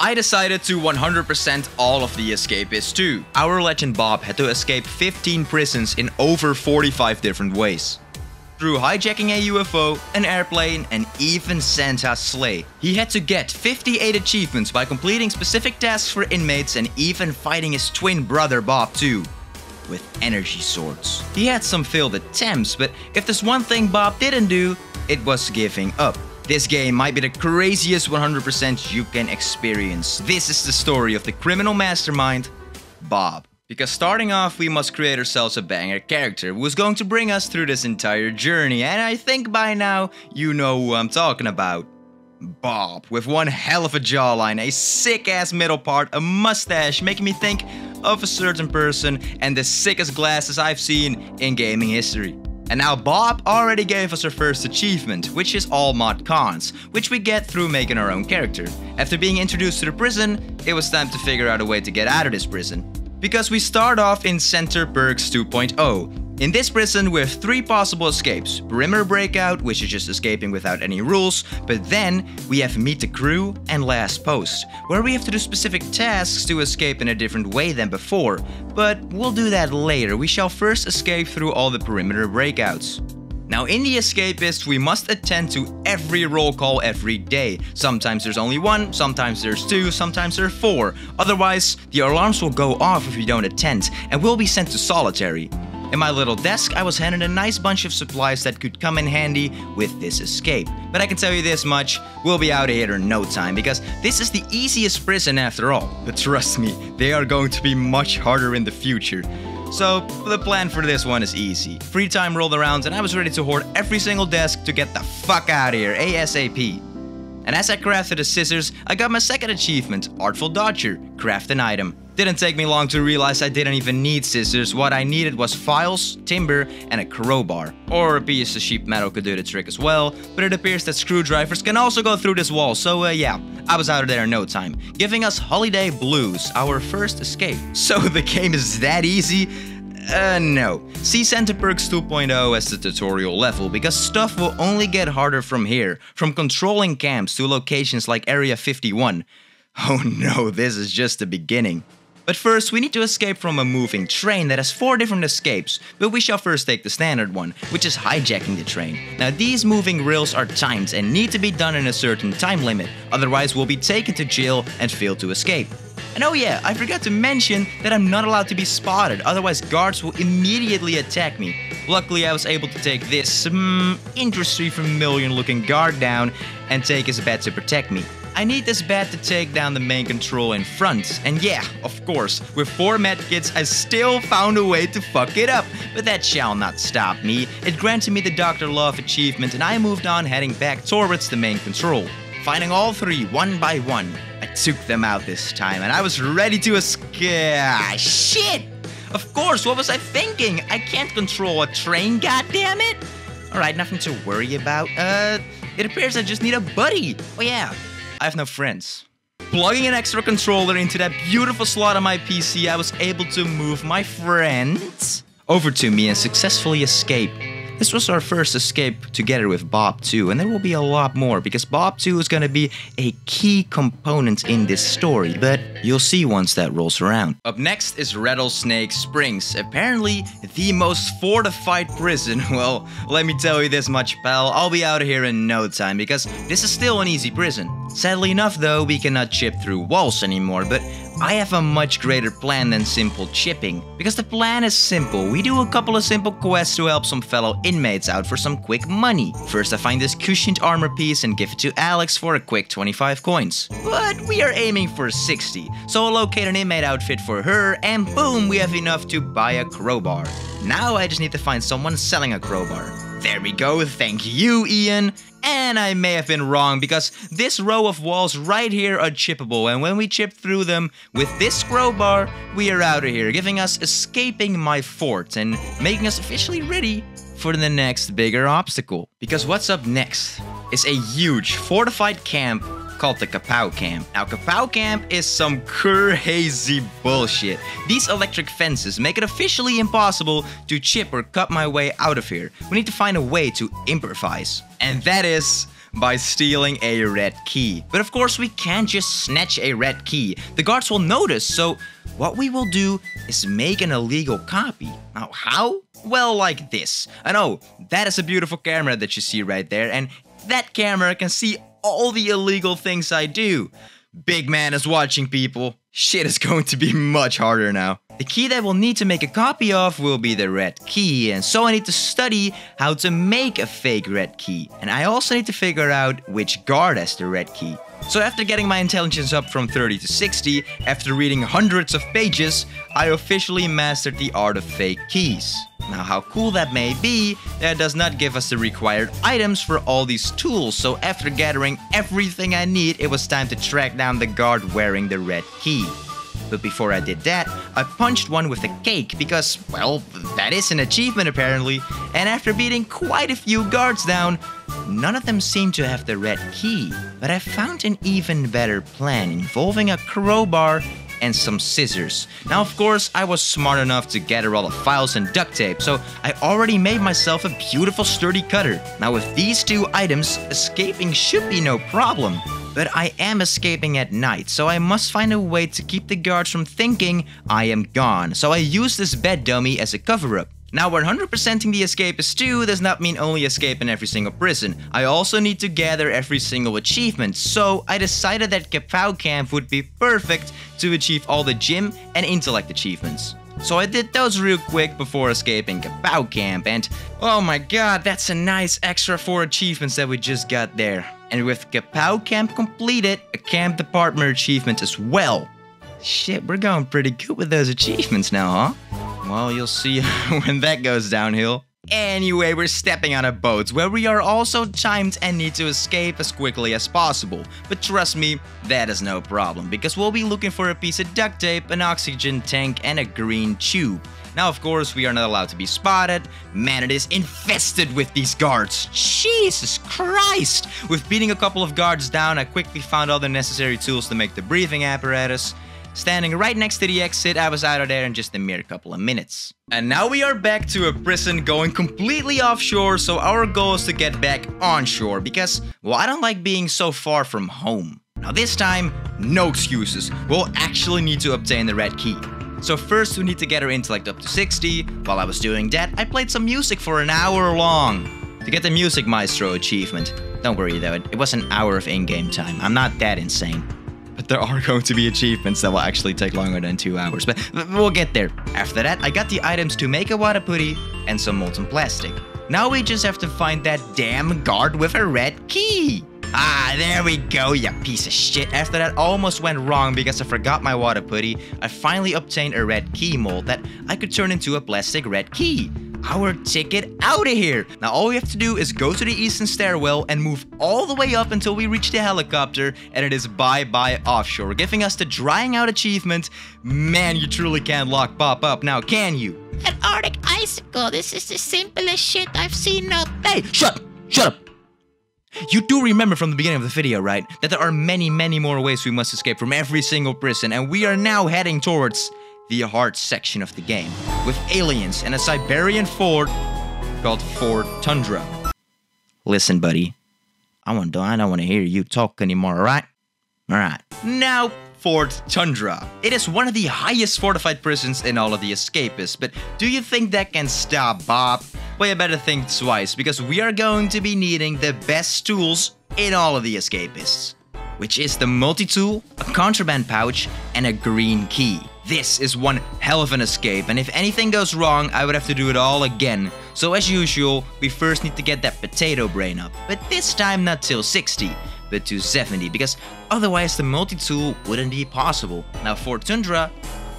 I decided to 100% all of the escapists too. Our legend Bob had to escape 15 prisons in over 45 different ways. Through hijacking a UFO, an airplane, and even Santa's sleigh. He had to get 58 achievements by completing specific tasks for inmates and even fighting his twin brother Bob too, with energy swords. He had some failed attempts, but if there's one thing Bob didn't do, it was giving up. This game might be the craziest 100% you can experience. This is the story of the criminal mastermind, Bob. Because starting off, we must create ourselves a banger character who is going to bring us through this entire journey, and I think by now you know who I'm talking about. Bob, with one hell of a jawline, a sick-ass middle part, a mustache making me think of a certain person, and the sickest glasses I've seen in gaming history. And now Bob already gave us our first achievement, which is all mod cons, which we get through making our own character. After being introduced to the prison, it was time to figure out a way to get out of this prison. Because we start off in Center Perks 2.0. In this prison we have 3 possible escapes. Perimeter Breakout, which is just escaping without any rules, but then we have Meet the Crew and Last Post, where we have to do specific tasks to escape in a different way than before. But we'll do that later. We shall first escape through all the Perimeter Breakouts. Now in the Escapist, we must attend to every roll call every day. Sometimes there's only 1, sometimes there's 2, sometimes there's 4. Otherwise, the alarms will go off if you don't attend, and we'll be sent to solitary. In my little desk, I was handed a nice bunch of supplies that could come in handy with this escape. But I can tell you this much, we'll be out of here in no time, because this is the easiest prison after all. But trust me, they are going to be much harder in the future. So, the plan for this one is easy. Free time rolled around and I was ready to hoard every single desk to get the fuck out of here, ASAP. And as I crafted the scissors, I got my second achievement, Artful Dodger, craft an item. Didn't take me long to realize I didn't even need scissors. What I needed was files, timber, and a crowbar. Or a piece of sheet metal could do the trick as well, but it appears that screwdrivers can also go through this wall, so yeah, I was out of there in no time, giving us Holiday Blues, our first escape. So the game is that easy? No. See Center Perks 2.0 as the tutorial level, because stuff will only get harder from here, from controlling camps to locations like Area 51. Oh no, this is just the beginning. But first, we need to escape from a moving train that has 4 different escapes, but we shall first take the standard one, which is hijacking the train. Now these moving rails are timed and need to be done in a certain time limit, otherwise we'll be taken to jail and fail to escape. And oh yeah, I forgot to mention that I'm not allowed to be spotted, otherwise guards will immediately attack me. Luckily I was able to take this industry familiar looking guard down and take his bat to protect me. I need this bat to take down the main control in front, and yeah, of course, with 4 medkits I still found a way to fuck it up, but that shall not stop me. It granted me the Dr. Love achievement and I moved on heading back towards the main control. Finding all 3 one by one, I took them out this time and I was ready to escape. Shit! Of course, what was I thinking? I can't control a train, goddammit! Alright, nothing to worry about. It appears I just need a buddy. Oh yeah, I have no friends. Plugging an extra controller into that beautiful slot on my PC, I was able to move my friends over to me and successfully escape. This was our first escape together with Bob 2, and there will be a lot more, because Bob 2 is going to be a key component in this story, but you'll see once that rolls around. Up next is Rattlesnake Springs, apparently the most fortified prison. Well, let me tell you this much, pal, I'll be out of here in no time, because this is still an easy prison. Sadly enough though, we cannot chip through walls anymore, but I have a much greater plan than simple chipping. Because the plan is simple, we do a couple of simple quests to help some fellow inmates out for some quick money. First I find this cushioned armor piece and give it to Alex for a quick 25 coins. But we are aiming for 60, so I'll locate an inmate outfit for her and boom, we have enough to buy a crowbar. Now I just need to find someone selling a crowbar. There we go, thank you, Ian. And I may have been wrong, because this row of walls right here are chippable, and when we chip through them with this crowbar, we are out of here, giving us escaping my fort and making us officially ready for the next bigger obstacle. Because what's up next is a huge fortified camp called the Kapow Camp. Now, Kapow Camp is some crazy bullshit. These electric fences make it officially impossible to chip or cut my way out of here. We need to find a way to improvise. And that is by stealing a red key. But of course, we can't just snatch a red key. The guards will notice, so what we will do is make an illegal copy. Now, how? Well, like this. I know, that is a beautiful camera that you see right there, and that camera can see all the illegal things I do. Big man is watching, people. Shit is going to be much harder now. The key that we'll need to make a copy of will be the red key, and so I need to study how to make a fake red key. And I also need to figure out which guard has the red key. So after getting my intelligence up from 30 to 60, after reading hundreds of pages, I officially mastered the art of fake keys. Now, how cool that may be, that does not give us the required items for all these tools, so after gathering everything I need, it was time to track down the guard wearing the red key. But before I did that, I punched one with a cake because, well, that is an achievement apparently, and after beating quite a few guards down, none of them seemed to have the red key. But I found an even better plan involving a crowbar and some scissors. Now, of course, I was smart enough to gather all the files and duct tape, so I already made myself a beautiful sturdy cutter. Now, with these two items, escaping should be no problem. But I am escaping at night, so I must find a way to keep the guards from thinking I am gone. So I use this bed dummy as a cover-up. Now, 100%ing the escapist too does not mean only escape in every single prison. I also need to gather every single achievement, so I decided that Kapow Camp would be perfect to achieve all the gym and intellect achievements. So I did those real quick before escaping Kapow Camp, and oh my god, that's a nice extra 4 achievements that we just got there. And with Kapow Camp completed, a camp department achievement as well. Shit, we're going pretty good with those achievements now, huh? Well, you'll see when that goes downhill. Anyway, we're stepping on a boat where we are also timed and need to escape as quickly as possible. But trust me, that is no problem, because we'll be looking for a piece of duct tape, an oxygen tank, and a green tube. Now, of course, we are not allowed to be spotted. Man, it is infested with these guards. Jesus Christ! With beating a couple of guards down, I quickly found all the necessary tools to make the breathing apparatus. Standing right next to the exit, I was out of there in just a mere couple of minutes. And now we are back to a prison going completely offshore, so our goal is to get back onshore because, well, I don't like being so far from home. Now this time, no excuses. We'll actually need to obtain the red key. So first we need to get our intellect up to 60. While I was doing that, I played some music for an hour long to get the Music Maestro achievement. Don't worry though, it was an hour of in-game time. I'm not that insane. But there are going to be achievements that will actually take longer than 2 hours, but we'll get there. After that, I got the items to make a water putty and some molten plastic. Now we just have to find that damn guard with a red key. Ah, there we go, you piece of shit. After that almost went wrong because I forgot my water putty, I finally obtained a red key mold that I could turn into a plastic red key. Our ticket out of here! Now all we have to do is go to the eastern stairwell and move all the way up until we reach the helicopter, and it is bye-bye offshore, giving us the drying out achievement. Man, you truly can't lock Bob up now, can you? An Arctic icicle, this is the simplest shit I've seen up. Hey, shut up! Shut up! You do remember from the beginning of the video, right? That there are many more ways we must escape from every single prison, and we are now heading towards the hard section of the game, with aliens and a Siberian fort called Fort Tundra. Listen, buddy, I don't want to hear you talk anymore, alright? Alright. Now, Fort Tundra. It is one of the highest fortified prisons in all of the Escapists, but do you think that can stop Bob? Well, you better think twice, because we are going to be needing the best tools in all of the Escapists, which is the multi-tool, a contraband pouch, and a green key. This is one hell of an escape, and if anything goes wrong, I would have to do it all again. So as usual, we first need to get that potato brain up, but this time not till 60, but to 70, because otherwise the multi-tool wouldn't be possible. Now Fort Tundra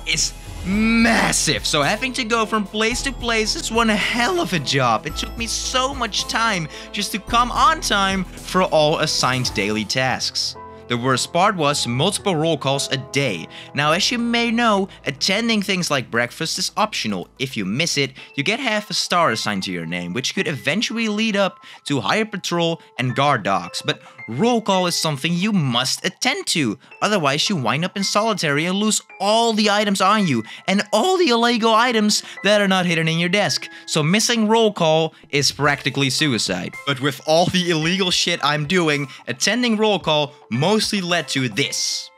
is massive, so having to go from place to place is one hell of a job. It took me so much time just to come on time for all assigned daily tasks. The worst part was multiple roll calls a day. Now, as you may know, attending things like breakfast is optional. If you miss it, you get half a star assigned to your name, which could eventually lead up to higher patrol and guard dogs. But roll call is something you must attend to. Otherwise, you wind up in solitary and lose all the items on you and all the illegal items that are not hidden in your desk. So missing roll call is practically suicide. But with all the illegal shit I'm doing, attending roll call mostly led to this.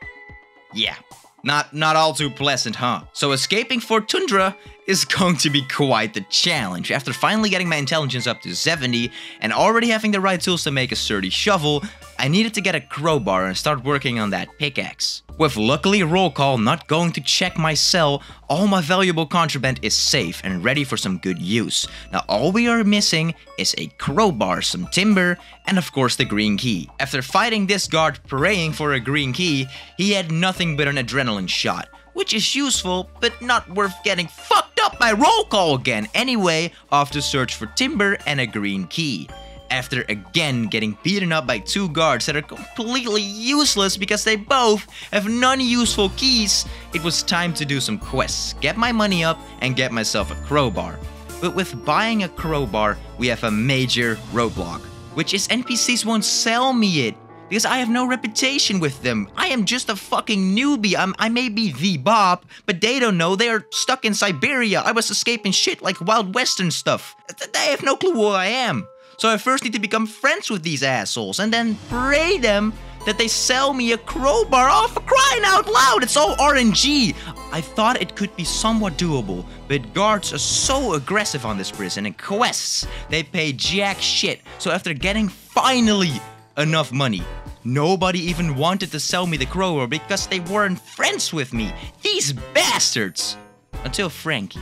Yeah. Not all too pleasant, huh? So escaping Fort Tundra is going to be quite the challenge. After finally getting my intelligence up to 70 and already having the right tools to make a sturdy shovel, I needed to get a crowbar and start working on that pickaxe. With luckily roll call not going to check my cell, all my valuable contraband is safe and ready for some good use. Now all we are missing is a crowbar, some timber, and of course the green key. After fighting this guard praying for a green key, he had nothing but an adrenaline shot, which is useful but not worth getting fucked up by roll call again. Anyway, off to search for timber and a green key. After again getting beaten up by 2 guards that are completely useless because they both have non-useful keys, it was time to do some quests, get my money up and get myself a crowbar. But with buying a crowbar, we have a major roadblock, which is NPCs won't sell me it because I have no reputation with them. I am just a fucking newbie. I may be the Bob, but they don't know. They are stuck in Siberia. I was escaping shit like Wild Western stuff. They have no clue who I am. So I first need to become friends with these assholes and then pray them that they sell me a crowbar. Oh, for crying out loud, it's all RNG. I thought it could be somewhat doable, but guards are so aggressive on this prison and quests, they pay jack shit. So after getting finally enough money, nobody even wanted to sell me the crowbar because they weren't friends with me. These bastards! Until Frankie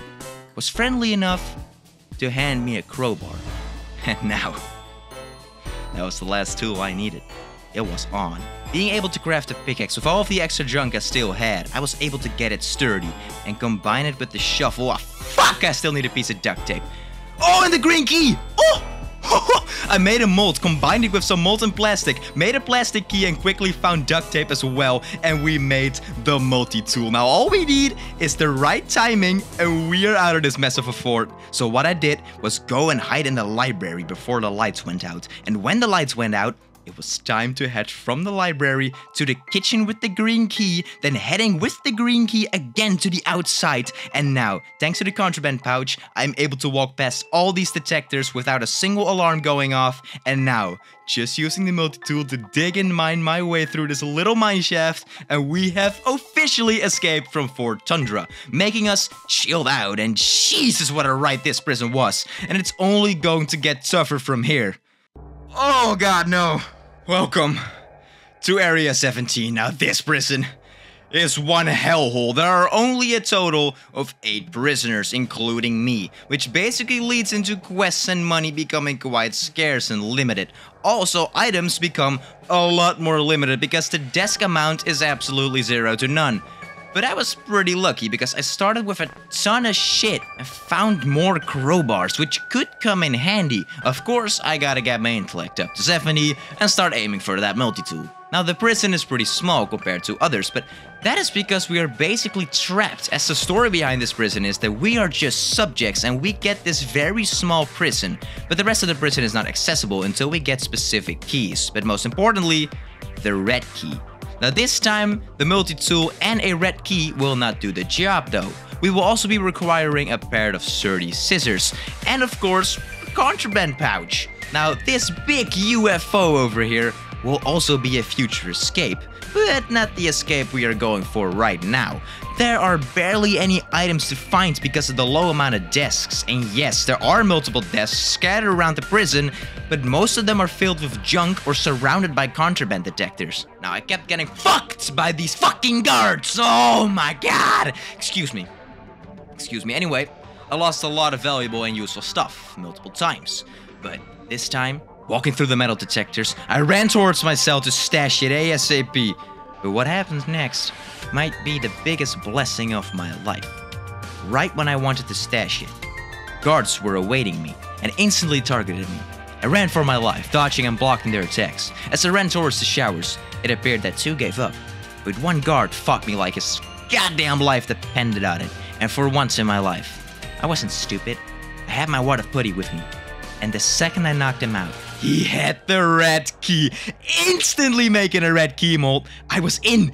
was friendly enough to hand me a crowbar. And now, that was the last tool I needed. It was on. Being able to craft a pickaxe with all of the extra junk I still had, I was able to get it sturdy and combine it with the shovel. Oh, fuck! I still need a piece of duct tape. Oh, and the green key! Oh! I made a mold, combined it with some molten plastic, made a plastic key and quickly found duct tape as well, and we made the multi-tool. Now all we need is the right timing and we are out of this mess of a fort. So what I did was go and hide in the library before the lights went out, and when the lights went out, it was time to head from the library to the kitchen with the green key, then heading with the green key again to the outside. And now, thanks to the contraband pouch, I'm able to walk past all these detectors without a single alarm going off. And now, just using the multi-tool to dig and mine my way through this little mine shaft, and we have officially escaped from Fort Tundra, making us chilled out. And Jesus, what a ride this prison was. And it's only going to get tougher from here. Oh god, no. Welcome to Area 17. Now this prison is one hellhole. There are only a total of 8 prisoners, including me, which basically leads into quests and money becoming quite scarce and limited. Also, items become a lot more limited because the desk amount is absolutely 0 to none. But I was pretty lucky because I started with a ton of shit and found more crowbars, which could come in handy. Of course, I gotta get my intellect up to 70 and start aiming for that multi-tool. Now, the prison is pretty small compared to others, but that is because we are basically trapped, as the story behind this prison is that we are just subjects and we get this very small prison, but the rest of the prison is not accessible until we get specific keys. But most importantly, the red key. Now this time, the multi-tool and a red key will not do the job though. We will also be requiring a pair of sturdy scissors, and of course, a contraband pouch. Now this big UFO over here will also be a future escape, but not the escape we are going for right now. There are barely any items to find because of the low amount of desks, and yes, there are multiple desks scattered around the prison, but most of them are filled with junk or surrounded by contraband detectors. Now I kept getting fucked by these fucking guards. Oh my god! Excuse me. Anyway, I lost a lot of valuable and useful stuff multiple times, but this time, walking through the metal detectors, I ran towards my cell to stash it ASAP. But what happens next might be the biggest blessing of my life. Right when I wanted to stash it, guards were awaiting me and instantly targeted me. I ran for my life, dodging and blocking their attacks. As I ran towards the showers, it appeared that 2 gave up. But one guard fought me like his goddamn life depended on it. And for once in my life, I wasn't stupid. I had my wad of putty with me. And the second I knocked him out, He had the red key, instantly making a red key mold. I was in.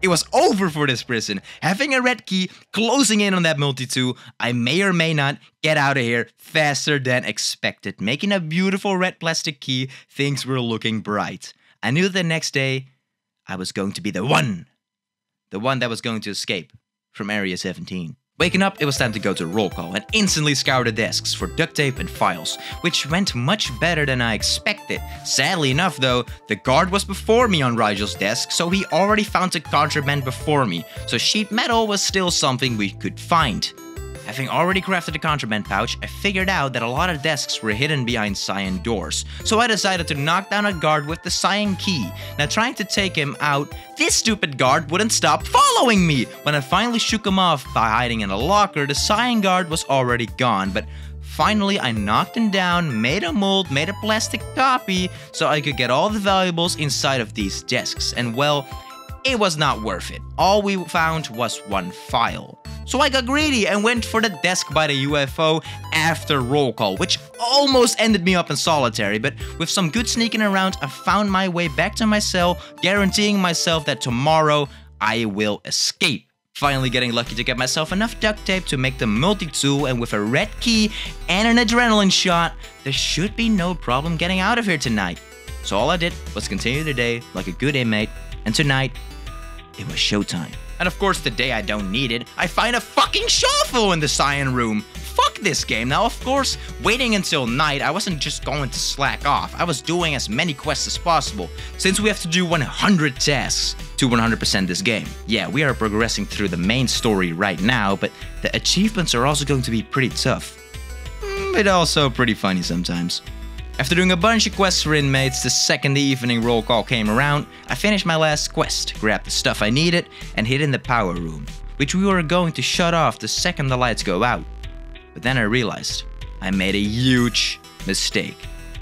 It was over for this prison. Having a red key, closing in on that multi-tool, I may or may not get out of here faster than expected. Making a beautiful red plastic key, things were looking bright. I knew the next day I was going to be the one that was going to escape from Area 17. Waking up, it was time to go to roll call and instantly scour the desks for duct tape and files, which went much better than I expected. Sadly enough though, the guard was before me on Rigel's desk, so he already found the contraband before me, so sheet metal was still something we could find. Having already crafted a contraband pouch, I figured out that a lot of desks were hidden behind cyan doors, so I decided to knock down a guard with the cyan key. Now trying to take him out, this stupid guard wouldn't stop following me! When I finally shook him off by hiding in a locker, the cyan guard was already gone, but finally I knocked him down, made a mold, made a plastic copy, so I could get all the valuables inside of these desks, and well, it was not worth it. All we found was one file. So I got greedy and went for the desk by the UFO after roll call, which almost ended me up in solitary, but with some good sneaking around, I found my way back to my cell, guaranteeing myself that tomorrow I will escape. Finally getting lucky to get myself enough duct tape to make the multi-tool, and with a red key and an adrenaline shot, there should be no problem getting out of here tonight. So all I did was continue the day like a good inmate, and tonight, it was showtime. And of course, the day I don't need it, I find a fucking shovel in the cyan room. Fuck this game. Now, of course, waiting until night, I wasn't just going to slack off. I was doing as many quests as possible, since we have to do 100 tasks to 100% this game. Yeah, we are progressing through the main story right now, but the achievements are also going to be pretty tough. But also pretty funny sometimes. After doing a bunch of quests for inmates, the second the evening roll call came around, I finished my last quest, grabbed the stuff I needed, and hid in the power room, which we were going to shut off the second the lights go out. But then I realized I made a huge mistake.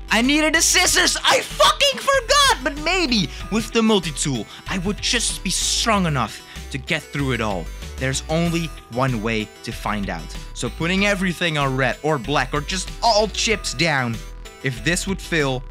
I needed the scissors! I fucking forgot! But maybe with the multi-tool, I would just be strong enough to get through it all. There's only one way to find out. So putting everything on red or black or just all chips down, if this would fill,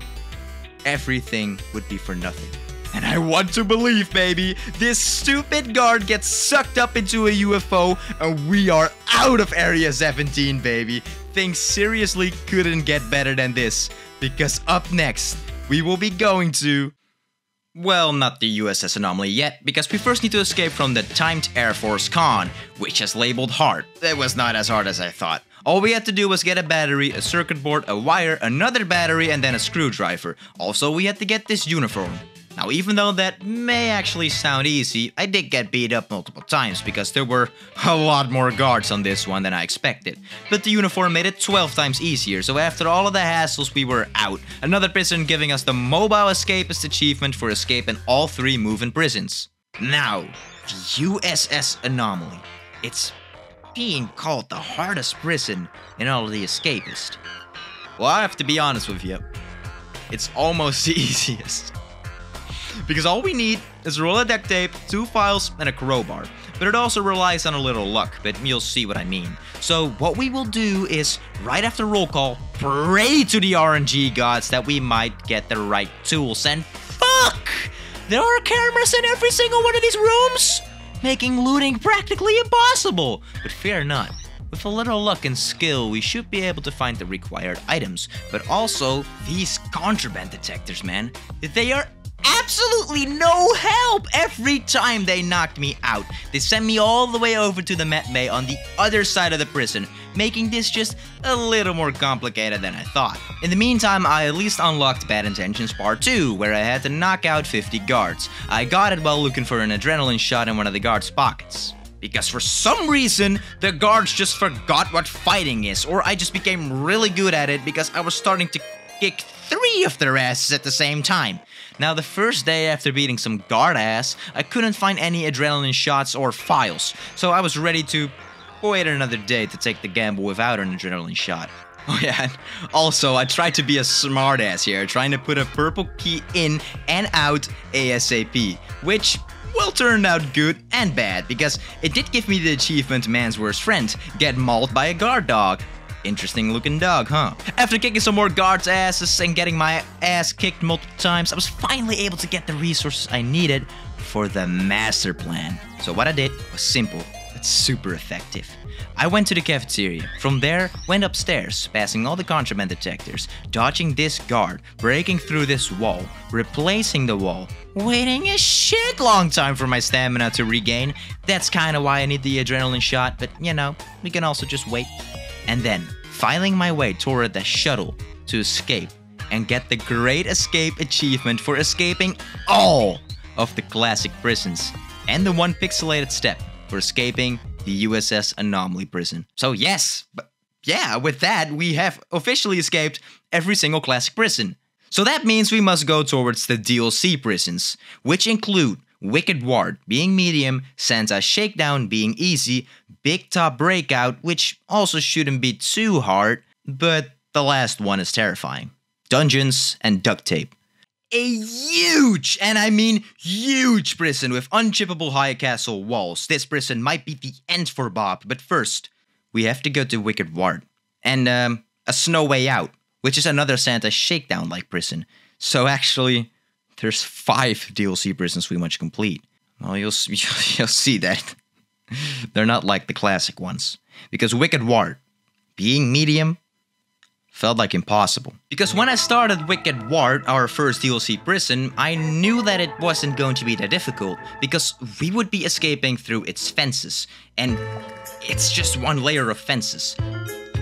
everything would be for nothing. And I want to believe, baby, this stupid guard gets sucked up into a UFO and we are out of Area 17, baby. Things seriously couldn't get better than this, because up next, we will be going to... Well, not the USS Anomaly yet, because we first need to escape from the timed Air Force Con, which is labeled hard. It was not as hard as I thought. All we had to do was get a battery, a circuit board, a wire, another battery, and then a screwdriver. Also, we had to get this uniform. Now, even though that may actually sound easy, I did get beat up multiple times because there were a lot more guards on this one than I expected. But the uniform made it 12 times easier, so after all of the hassles, we were out. Another prison giving us the Mobile Escapist achievement for escaping all 3 moving prisons. Now, the USS Anomaly. It's being called the hardest prison in all of the Escapist. Well, I have to be honest with you. It's almost the easiest. Because all we need is a roll of duct tape, 2 files, and a crowbar. But it also relies on a little luck, but you'll see what I mean. So what we will do is, right after roll call, pray to the RNG gods that we might get the right tools. And fuck! There are cameras in every single one of these rooms, making looting practically impossible. But fear not. With a little luck and skill, we should be able to find the required items. But also, these contraband detectors, man, they are absolutely no help every time they knocked me out. They sent me all the way over to the med bay on the other side of the prison, making this just a little more complicated than I thought. In the meantime, I at least unlocked Bad Intentions Part 2, where I had to knock out 50 guards. I got it while looking for an adrenaline shot in one of the guards' pockets. Because for some reason, the guards just forgot what fighting is, or I just became really good at it because I was starting to kick 3 of their asses at the same time. Now, the first day after beating some guard ass, I couldn't find any adrenaline shots or files, so I was ready to wait another day to take the gamble without an adrenaline shot. Oh yeah, and also I tried to be a smartass here, trying to put a purple key in and out ASAP, which well turned out good and bad, because it did give me the achievement Man's Worst Friend, get mauled by a guard dog. Interesting looking dog, huh? After kicking some more guards' asses and getting my ass kicked multiple times, I was finally able to get the resources I needed for the master plan. So what I did was simple, but super effective. I went to the cafeteria. From there, went upstairs, passing all the contraband detectors, dodging this guard, breaking through this wall, replacing the wall, waiting a shit long time for my stamina to regain. That's kinda why I need the adrenaline shot, but you know, we can also just wait. And then, filing my way toward the shuttle to escape and get the Great Escape achievement for escaping all of the classic prisons, and the 1 pixelated step for escaping the USS Anomaly prison. So yes, but yeah, with that, we have officially escaped every single classic prison. So that means we must go towards the DLC prisons, which include Wicked Ward being medium, Santa Shakedown being easy, Big Top Breakout, which also shouldn't be too hard, but the last one is terrifying. Dungeons and Duct Tape. A huge, and I mean huge prison with unchippable high castle walls. This prison might be the end for Bob, but first, we have to go to Wicked Ward. And a Snow Way Out, which is another Santa Shakedown-like prison. So actually, there's 5 DLC prisons we must complete. Well, you'll see that. They're not like the classic ones. Because Wicked Ward, being medium, felt like impossible. Because when I started Wicked Ward, our first DLC prison, I knew that it wasn't going to be that difficult, because we would be escaping through its fences, and it's just 1 layer of fences.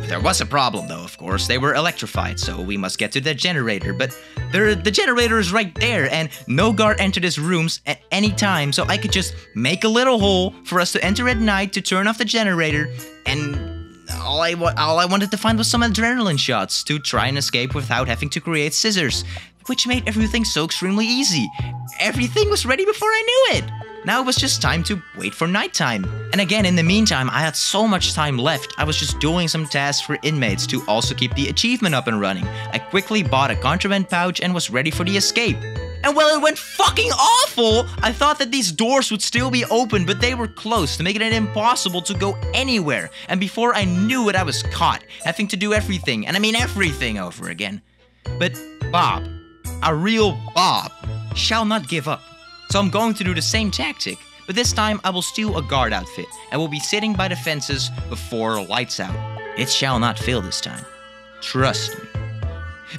There was a problem though, of course. They were electrified, so we must get to the generator, but the generator is right there, and no guard entered his rooms at any time, so I could just make a little hole for us to enter at night to turn off the generator, and all I wanted to find was some adrenaline shots to try and escape without having to create scissors, which made everything so extremely easy. Everything was ready before I knew it. Now it was just time to wait for nighttime. And again, in the meantime, I had so much time left. I was just doing some tasks for inmates to also keep the achievement up and running. I quickly bought a contraband pouch and was ready for the escape. And well, it went fucking awful! I thought that these doors would still be open, but they were closed, making it impossible to go anywhere. And before I knew it, I was caught, having to do everything, and I mean everything over again. But Bob, a real Bob, shall not give up. So I'm going to do the same tactic, but this time I will steal a guard outfit, and will be sitting by the fences before lights out. It shall not fail this time. Trust me.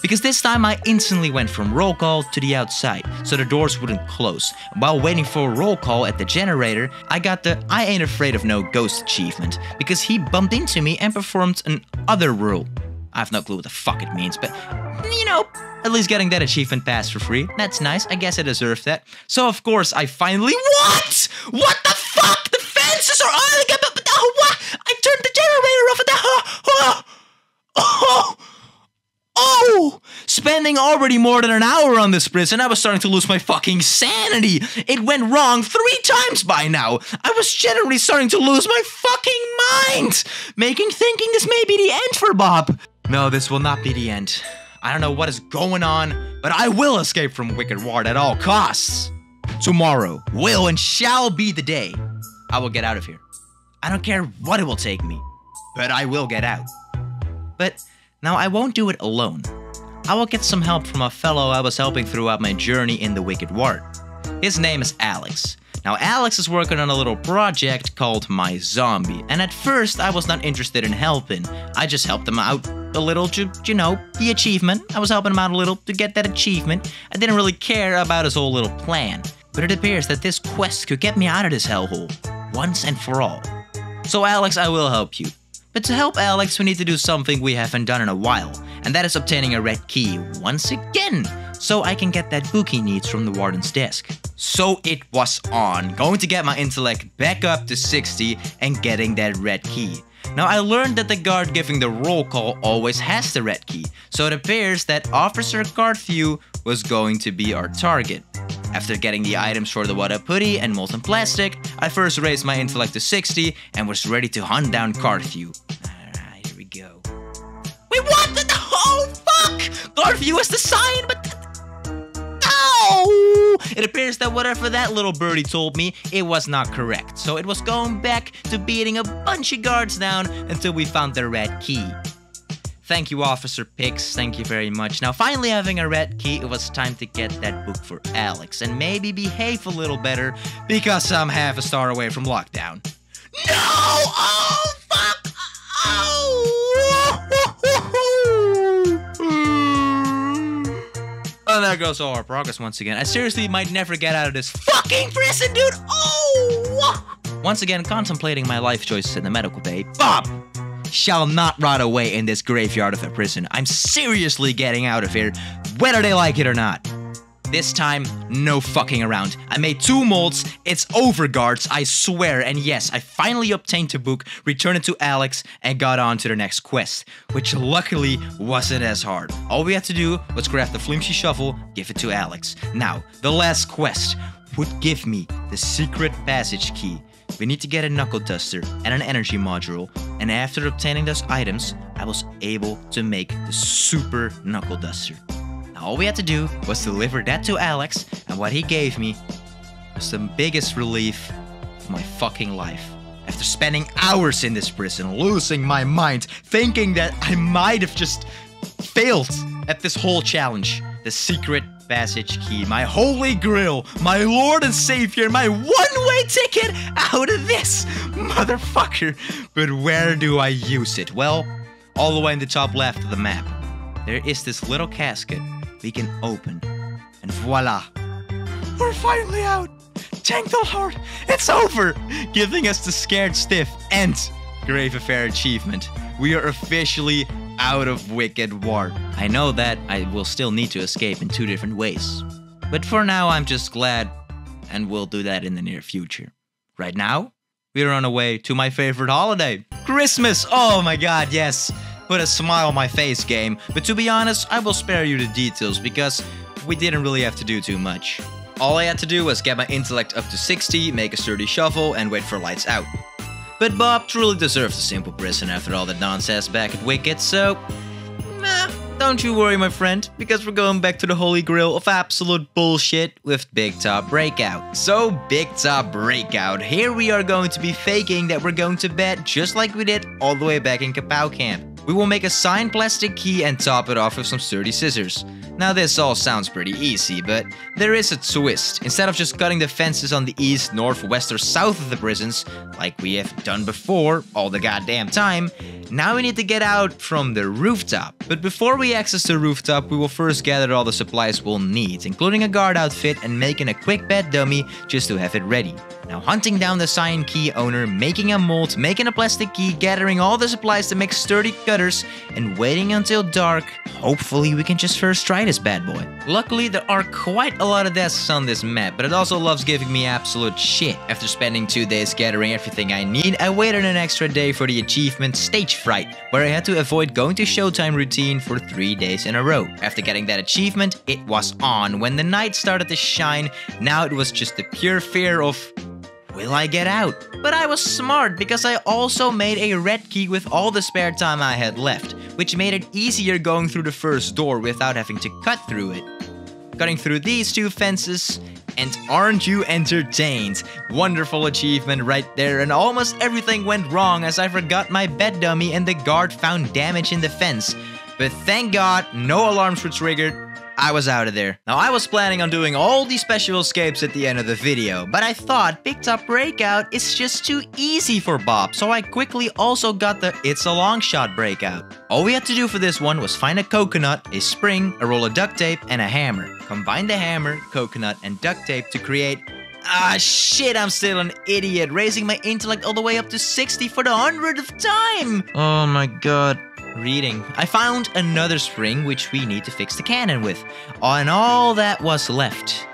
Because this time I instantly went from roll call to the outside, so the doors wouldn't close. While waiting for a roll call at the generator, I got the I Ain't Afraid of No Ghost achievement, because he bumped into me and performed an other rule. I have no clue what the fuck it means, but you know, at least getting that achievement passed for free. That's nice, I guess I deserve that. So of course I finally— What? What the fuck? The fences are on again, but what? I turned the generator off and Oh! Spending already more than an hour on this prison, I was starting to lose my fucking sanity. It went wrong 3 times by now. I was generally starting to lose my fucking mind, thinking this may be the end for Bob. No, this will not be the end. I don't know what is going on, but I will escape from Wicked Ward at all costs. Tomorrow will and shall be the day I will get out of here. I don't care what it will take me, but I will get out. But now, I won't do it alone. I will get some help from a fellow I was helping throughout my journey in the Wicked Ward. His name is Alex. Now, Alex is working on a little project called My Zombie, and at first I was not interested in helping. I just helped him out a little to, you know, the achievement. I was helping him out a little to get that achievement. I didn't really care about his whole little plan. But it appears that this quest could get me out of this hellhole, once and for all. So Alex, I will help you. But to help Alex, we need to do something we haven't done in a while, and that is obtaining a red key once again, so I can get that book he needs from the warden's desk. So it was on, going to get my intellect back up to 60 and getting that red key. Now I learned that the guard giving the roll call always has the red key, so it appears that Officer Carthew was going to be our target. After getting the items for the water putty and molten plastic, I first raised my intellect to 60 and was ready to hunt down Carthew. Alright, here we go. Wait, what? Oh, fuck! Carthew is the sign, but— No! It appears that whatever that little birdie told me, it was not correct. So it was going back to beating a bunch of guards down until we found the red key. Thank you, Officer Pix. Thank you very much. Now, finally having a red key, it was time to get that book for Alex and maybe behave a little better because I'm half a star away from lockdown. No! Oh, fuck! Oh! And there goes all our progress once again. I seriously might never get out of this fucking prison, dude! Oh! Once again, contemplating my life choices in the medical bay, Bob shall not rot away in this graveyard of a prison. I'm seriously getting out of here, whether they like it or not. This time, no fucking around. I made 2 molds, it's over, guards, I swear, and yes, I finally obtained the book, returned it to Alex, and got on to the next quest, which luckily wasn't as hard. All we had to do was grab the flimsy shovel, give it to Alex. Now, the last quest would give me the secret passage key. We need to get a knuckle duster and an energy module, and after obtaining those items, I was able to make the super knuckle duster. Now, all we had to do was deliver that to Alex, and what he gave me was the biggest relief of my fucking life. After spending hours in this prison, losing my mind, thinking that I might have just failed at this whole challenge, the secret passage key, my holy grail, my lord and savior, my one-way ticket out of this motherfucker. But where do I use it? Well, all the way in the top left of the map, there is this little casket we can open, and voila, we're finally out. Thank the Lord, it's over, giving us the Scared Stiff and Grave Affair achievement. We are officially out of Wicked Ward. I know that I will still need to escape in 2 different ways, but for now I'm just glad, and we'll do that in the near future. Right now, we're on our way to my favorite holiday, Christmas. Oh my god, yes. Put a smile on my face, game. But to be honest, I will spare you the details because we didn't really have to do too much. All I had to do was get my intellect up to 60, make a sturdy shovel, and wait for lights out. But Bob truly deserves a simple prison after all that nonsense back at Wicked, so don't you worry, my friend, because we're going back to the holy grail of absolute bullshit with Big Top Breakout. So, Big Top Breakout, here we are going to be faking that we're going to bed just like we did all the way back in Kapow Camp. We will make a signed plastic key and top it off with some sturdy scissors. Now this all sounds pretty easy, but there is a twist. Instead of just cutting the fences on the east, north, west, or south of the prisons, like we have done before all the goddamn time, now we need to get out from the rooftop. But before we access the rooftop, we will first gather all the supplies we'll need, including a guard outfit and making a quick bed dummy just to have it ready. Now hunting down the cyan key owner, making a mold, making a plastic key, gathering all the supplies to make sturdy cutters, and waiting until dark. Hopefully we can just first try this bad boy. Luckily there are quite a lot of desks on this map, but it also loves giving me absolute shit. After spending 2 days gathering everything I need, I waited an extra day for the achievement Stage Fright, where I had to avoid going to Showtime routine for 3 days in a row. After getting that achievement, it was on. When the night started to shine, now it was just the pure fear of, will I get out? But I was smart because I also made a red key with all the spare time I had left, which made it easier going through the first door without having to cut through it. Cutting through these 2 fences, and aren't you entertained? Wonderful achievement right there, and almost everything went wrong as I forgot my bed dummy and the guard found damage in the fence. But thank God, no alarms were triggered. I was out of there. Now I was planning on doing all these special escapes at the end of the video, but I thought Big Top Breakout is just too easy for Bob, so I quickly also got the It's a Long Shot breakout. All we had to do for this one was find a coconut, a spring, a roll of duct tape, and a hammer. Combine the hammer, coconut, and duct tape to create... Ah shit, I'm still an idiot, raising my intellect all the way up to 60 for the 100th time! Oh my god. Reading. I found another spring which we need to fix the cannon with. And all that was left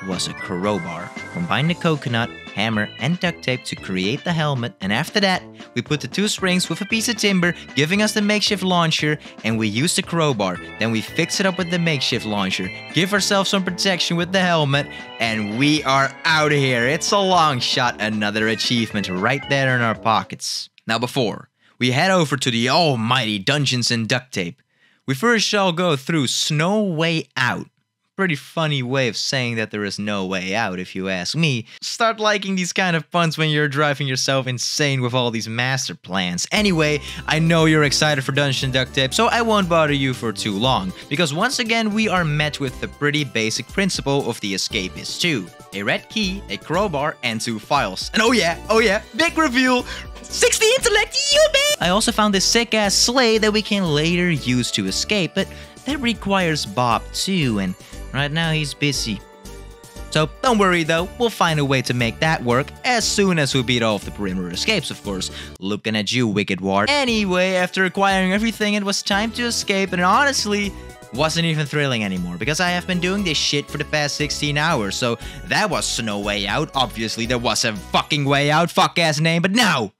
was a crowbar. Combine the coconut, hammer, and duct tape to create the helmet, and after that, we put the 2 springs with a piece of timber, giving us the makeshift launcher, and we use the crowbar. Then we fix it up with the makeshift launcher, give ourselves some protection with the helmet, and we are out of here. It's a long shot, another achievement right there in our pockets. Now before we head over to the almighty Dungeons and Duct Tape, we first shall go through Snow Way Out. pretty funny way of saying that there is no way out, if you ask me. Start liking these kind of puns when you're driving yourself insane with all these master plans. Anyway, I know you're excited for Dungeons & Duct Tape, so I won't bother you for too long, because once again we are met with the pretty basic principle of the Escapist 2. A red key, a crowbar, and 2 files. And oh yeah, big reveal! 60 intellect, you man! I also found this sick-ass sleigh that we can later use to escape, but that requires Bob too, and right now he's busy. So don't worry though, we'll find a way to make that work as soon as we beat all of the perimeter escapes, of course. Looking at you, Wicked Ward. Anyway, after acquiring everything, it was time to escape, and honestly, wasn't even thrilling anymore, because I have been doing this shit for the past 16 hours, so that was no way out. Obviously, there was a fucking way out, fuck-ass name, but now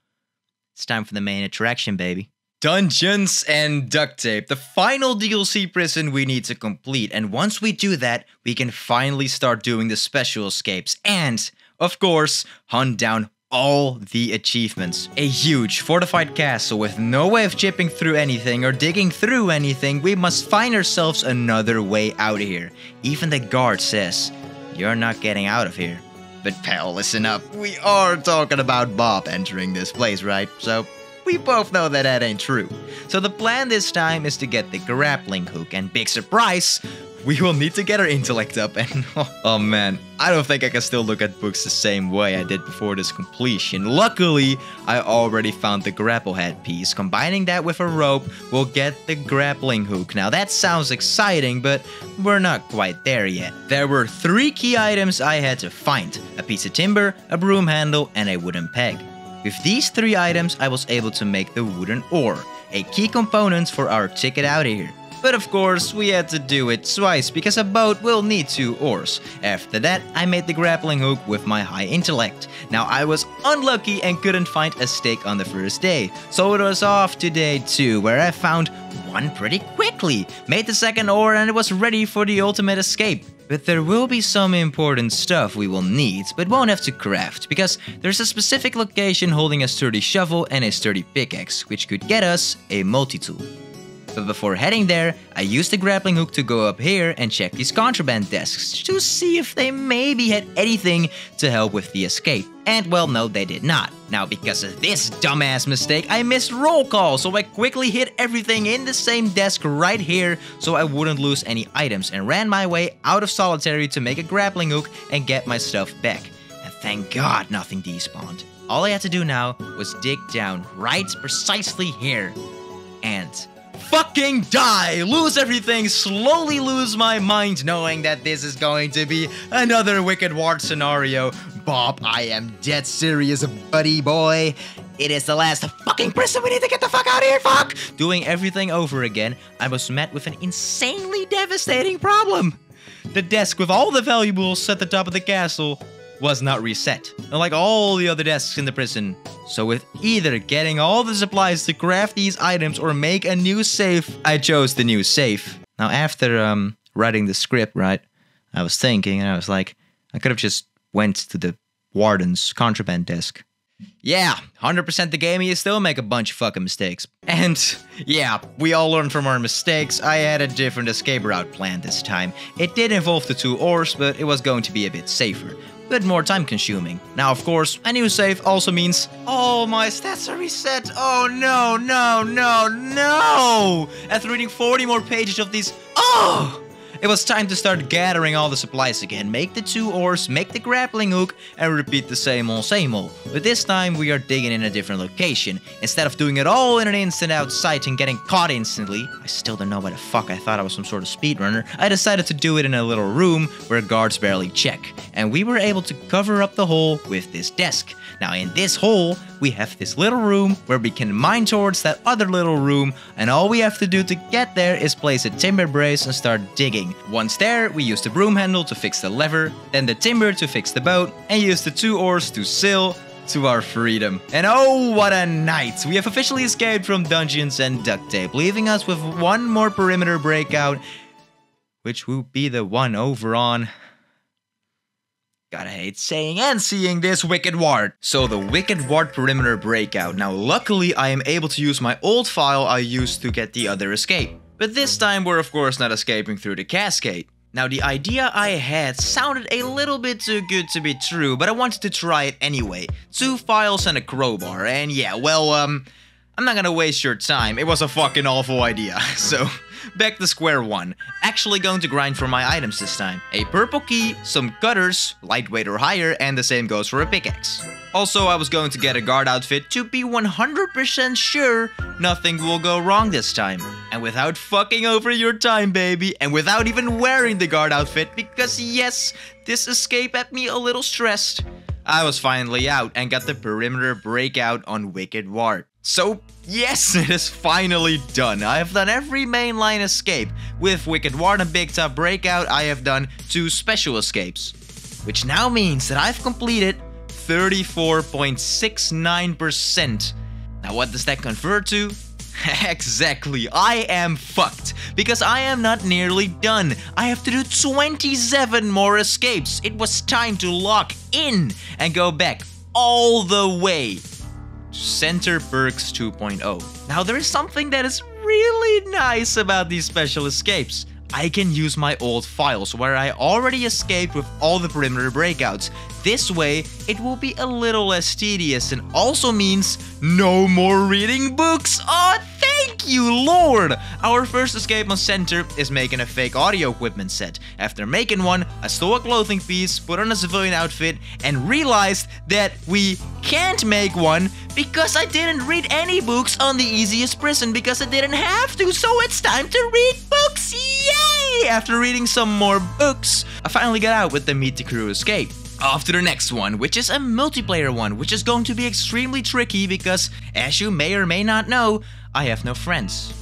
it's time for the main attraction, baby. Dungeons & Duct Tape, the final DLC prison we need to complete, and once we do that, we can finally start doing the special escapes, and, of course, hunt down all the achievements. A huge fortified castle with no way of chipping through anything or digging through anything. We must find ourselves another way out of here. Even the guard says, "You're not getting out of here." But pal, listen up, we are talking about Bob entering this place, right? So we both know that that ain't true. So the plan this time is to get the grappling hook, and big surprise, we will need to get our intellect up, and oh man, I don't think I can still look at books the same way I did before this completion. Luckily, I already found the grapple head piece. Combining that with a rope will get the grappling hook. Now that sounds exciting, but we're not quite there yet. There were 3 key items I had to find: a piece of timber, a broom handle, and a wooden peg. With these 3 items, I was able to make the wooden oar, a key component for our ticket out of here. But of course, we had to do it twice, because a boat will need 2 oars. After that, I made the grappling hook with my high intellect. Now, I was unlucky and couldn't find a stick on the first day, so it was off to day 2, where I found one pretty quickly, made the second oar, and it was ready for the ultimate escape. But there will be some important stuff we will need, but won't have to craft, because there's a specific location holding a sturdy shovel and a sturdy pickaxe, which could get us a multi-tool. But before heading there, I used the grappling hook to go up here and check these contraband desks to see if they maybe had anything to help with the escape. And well, no, they did not. Now, because of this dumbass mistake, I missed roll call, so I quickly hid everything in the same desk right here so I wouldn't lose any items, and ran my way out of solitary to make a grappling hook and get my stuff back. And thank God nothing despawned. All I had to do now was dig down right precisely here and fucking die, lose everything, slowly lose my mind knowing that this is going to be another Wicked Ward scenario. Bob, I am dead serious, buddy boy. It is the last fucking prison, we need to get the fuck out of here, fuck! Doing everything over again, I was met with an insanely devastating problem. The desk with all the valuables at the top of the castle was not reset, unlike all the other desks in the prison. So with either getting all the supplies to craft these items or make a new safe, I chose the new safe. Now after writing the script, right, I was thinking, and I was like, I could have just went to the warden's contraband desk. Yeah, 100% the game, you still make a bunch of fucking mistakes. And yeah, we all learn from our mistakes. I had a different escape route planned this time. It did involve the 2 oars, but it was going to be a bit safer. But more time consuming. Now, of course, a new save also means all my stats are reset. Oh no, no, no, no! After reading 40 more pages of these, it was time to start gathering all the supplies again, make the 2 oars, make the grappling hook, and repeat the same old, But this time we are digging in a different location. Instead of doing it all in an instant outside and getting caught instantly, I still don't know why the fuck I thought I was some sort of speedrunner, I decided to do it in a little room where guards barely check. And we were able to cover up the hole with this desk. Now in this hole, we have this little room where we can mine towards that other little room, and all we have to do to get there is place a timber brace and start digging. Once there, we use the broom handle to fix the lever, then the timber to fix the boat, and use the 2 oars to sail to our freedom. And oh, what a night! We have officially escaped from Dungeons & Duct Tape, leaving us with one more perimeter breakout, which will be the one over on... Gotta hate saying and seeing this, Wicked Ward. So the Wicked Ward perimeter breakout. Now luckily I am able to use my old file I used to get the other escape. But this time we're of course not escaping through the cascade. Now, the idea I had sounded a little bit too good to be true, but I wanted to try it anyway. 2 files and a crowbar, and yeah, well, I'm not gonna waste your time. It was a fucking awful idea. So, back to square one. Actually going to grind for my items this time. A purple key, some cutters, lightweight or higher, and the same goes for a pickaxe. Also, I was going to get a guard outfit to be 100% sure nothing will go wrong this time. And without fucking over your time, baby, and without even wearing the guard outfit, because yes, this escape had me a little stressed, I was finally out and got the perimeter breakout on Wicked Ward. So, yes, it is finally done. I have done every mainline escape. With Wicked Ward and Big Top Breakout, I have done 2 special escapes. Which now means that I've completed 34.69%. Now what does that convert to? Exactly, I am fucked, because I am not nearly done. I have to do 27 more escapes. It was time to lock in and go back all the way to Center Perks 2.0. Now there is something that is really nice about these special escapes. I can use my old files where I already escaped with all the perimeter breakouts. This way, it will be a little less tedious and also means no more reading books. Oh, thank you, Lord! Our first escape on Center is making a fake audio equipment set. After making one, I stole a clothing piece, put on a civilian outfit, and realized that we can't make one because I didn't read any books on the easiest prison because I didn't have to, so it's time to read books! Yay! After reading some more books, I finally got out with the Meet the Crew escape. Off to the next one, which is a multiplayer one, which is going to be extremely tricky because, as you may or may not know, I have no friends.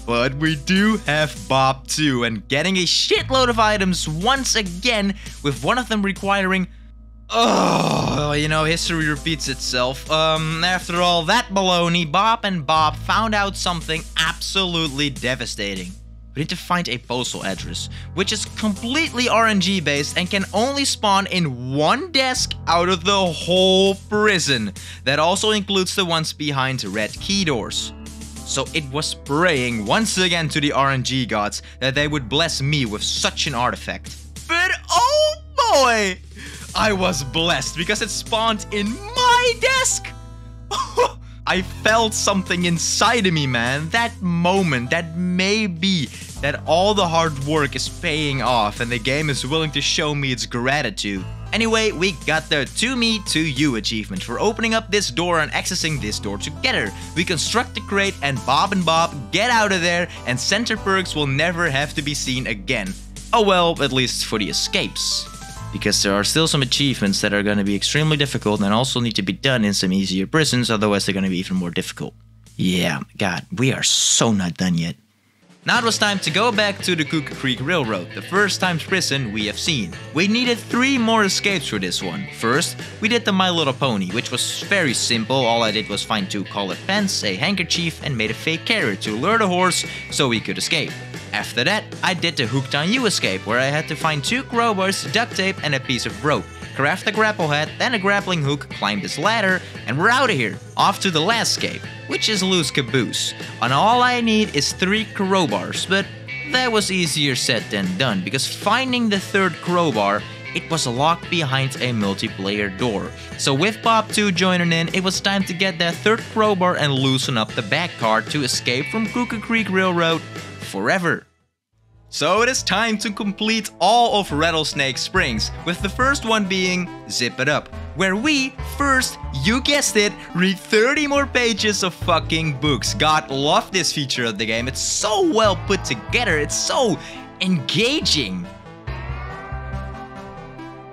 But we do have Bob too, and getting a shitload of items once again, with one of them requiring... Oh, you know, history repeats itself. After all that baloney, Bob and Bob found out something absolutely devastating. We need to find a postal address, which is completely RNG based and can only spawn in one desk out of the whole prison. That also includes the ones behind red key doors. So it was praying once again to the RNG gods that they would bless me with such an artifact. But oh boy! I was blessed because it spawned in my desk! I felt something inside of me, man. That moment, that maybe that all the hard work is paying off and the game is willing to show me its gratitude. Anyway, we got the To Me, To You achievement for opening up this door and accessing this door together. We construct the crate and Bob get out of there, and Center Perks will never have to be seen again. Oh well, at least for the escapes. Because there are still some achievements that are going to be extremely difficult and also need to be done in some easier prisons, otherwise they're going to be even more difficult. Yeah, God, we are so not done yet. Now it was time to go back to the Cookie Creek Railroad, the first times prison we have seen. We needed 3 more escapes for this one. First, we did the My Little Pony, which was very simple. All I did was find 2 colored pens, a handkerchief, and made a fake carrot to lure the horse so we could escape. After that, I did the Hooked on You escape, where I had to find 2 crowbars, duct tape, and a piece of rope. Craft a grapple head, then a grappling hook, climb this ladder, and we're out of here. Off to the last escape, which is Loose Caboose. And all I need is 3 crowbars, but that was easier said than done, because finding the 3rd crowbar, it was locked behind a multiplayer door. So with Bob 2 joining in, it was time to get that 3rd crowbar and loosen up the back card to escape from Cookie Creek Railroad forever. So it is time to complete all of Rattlesnake Springs, with the first one being Zip It Up, where we first, you guessed it, read 30 more pages of fucking books. God, love this feature of the game. It's so well put together. It's so engaging.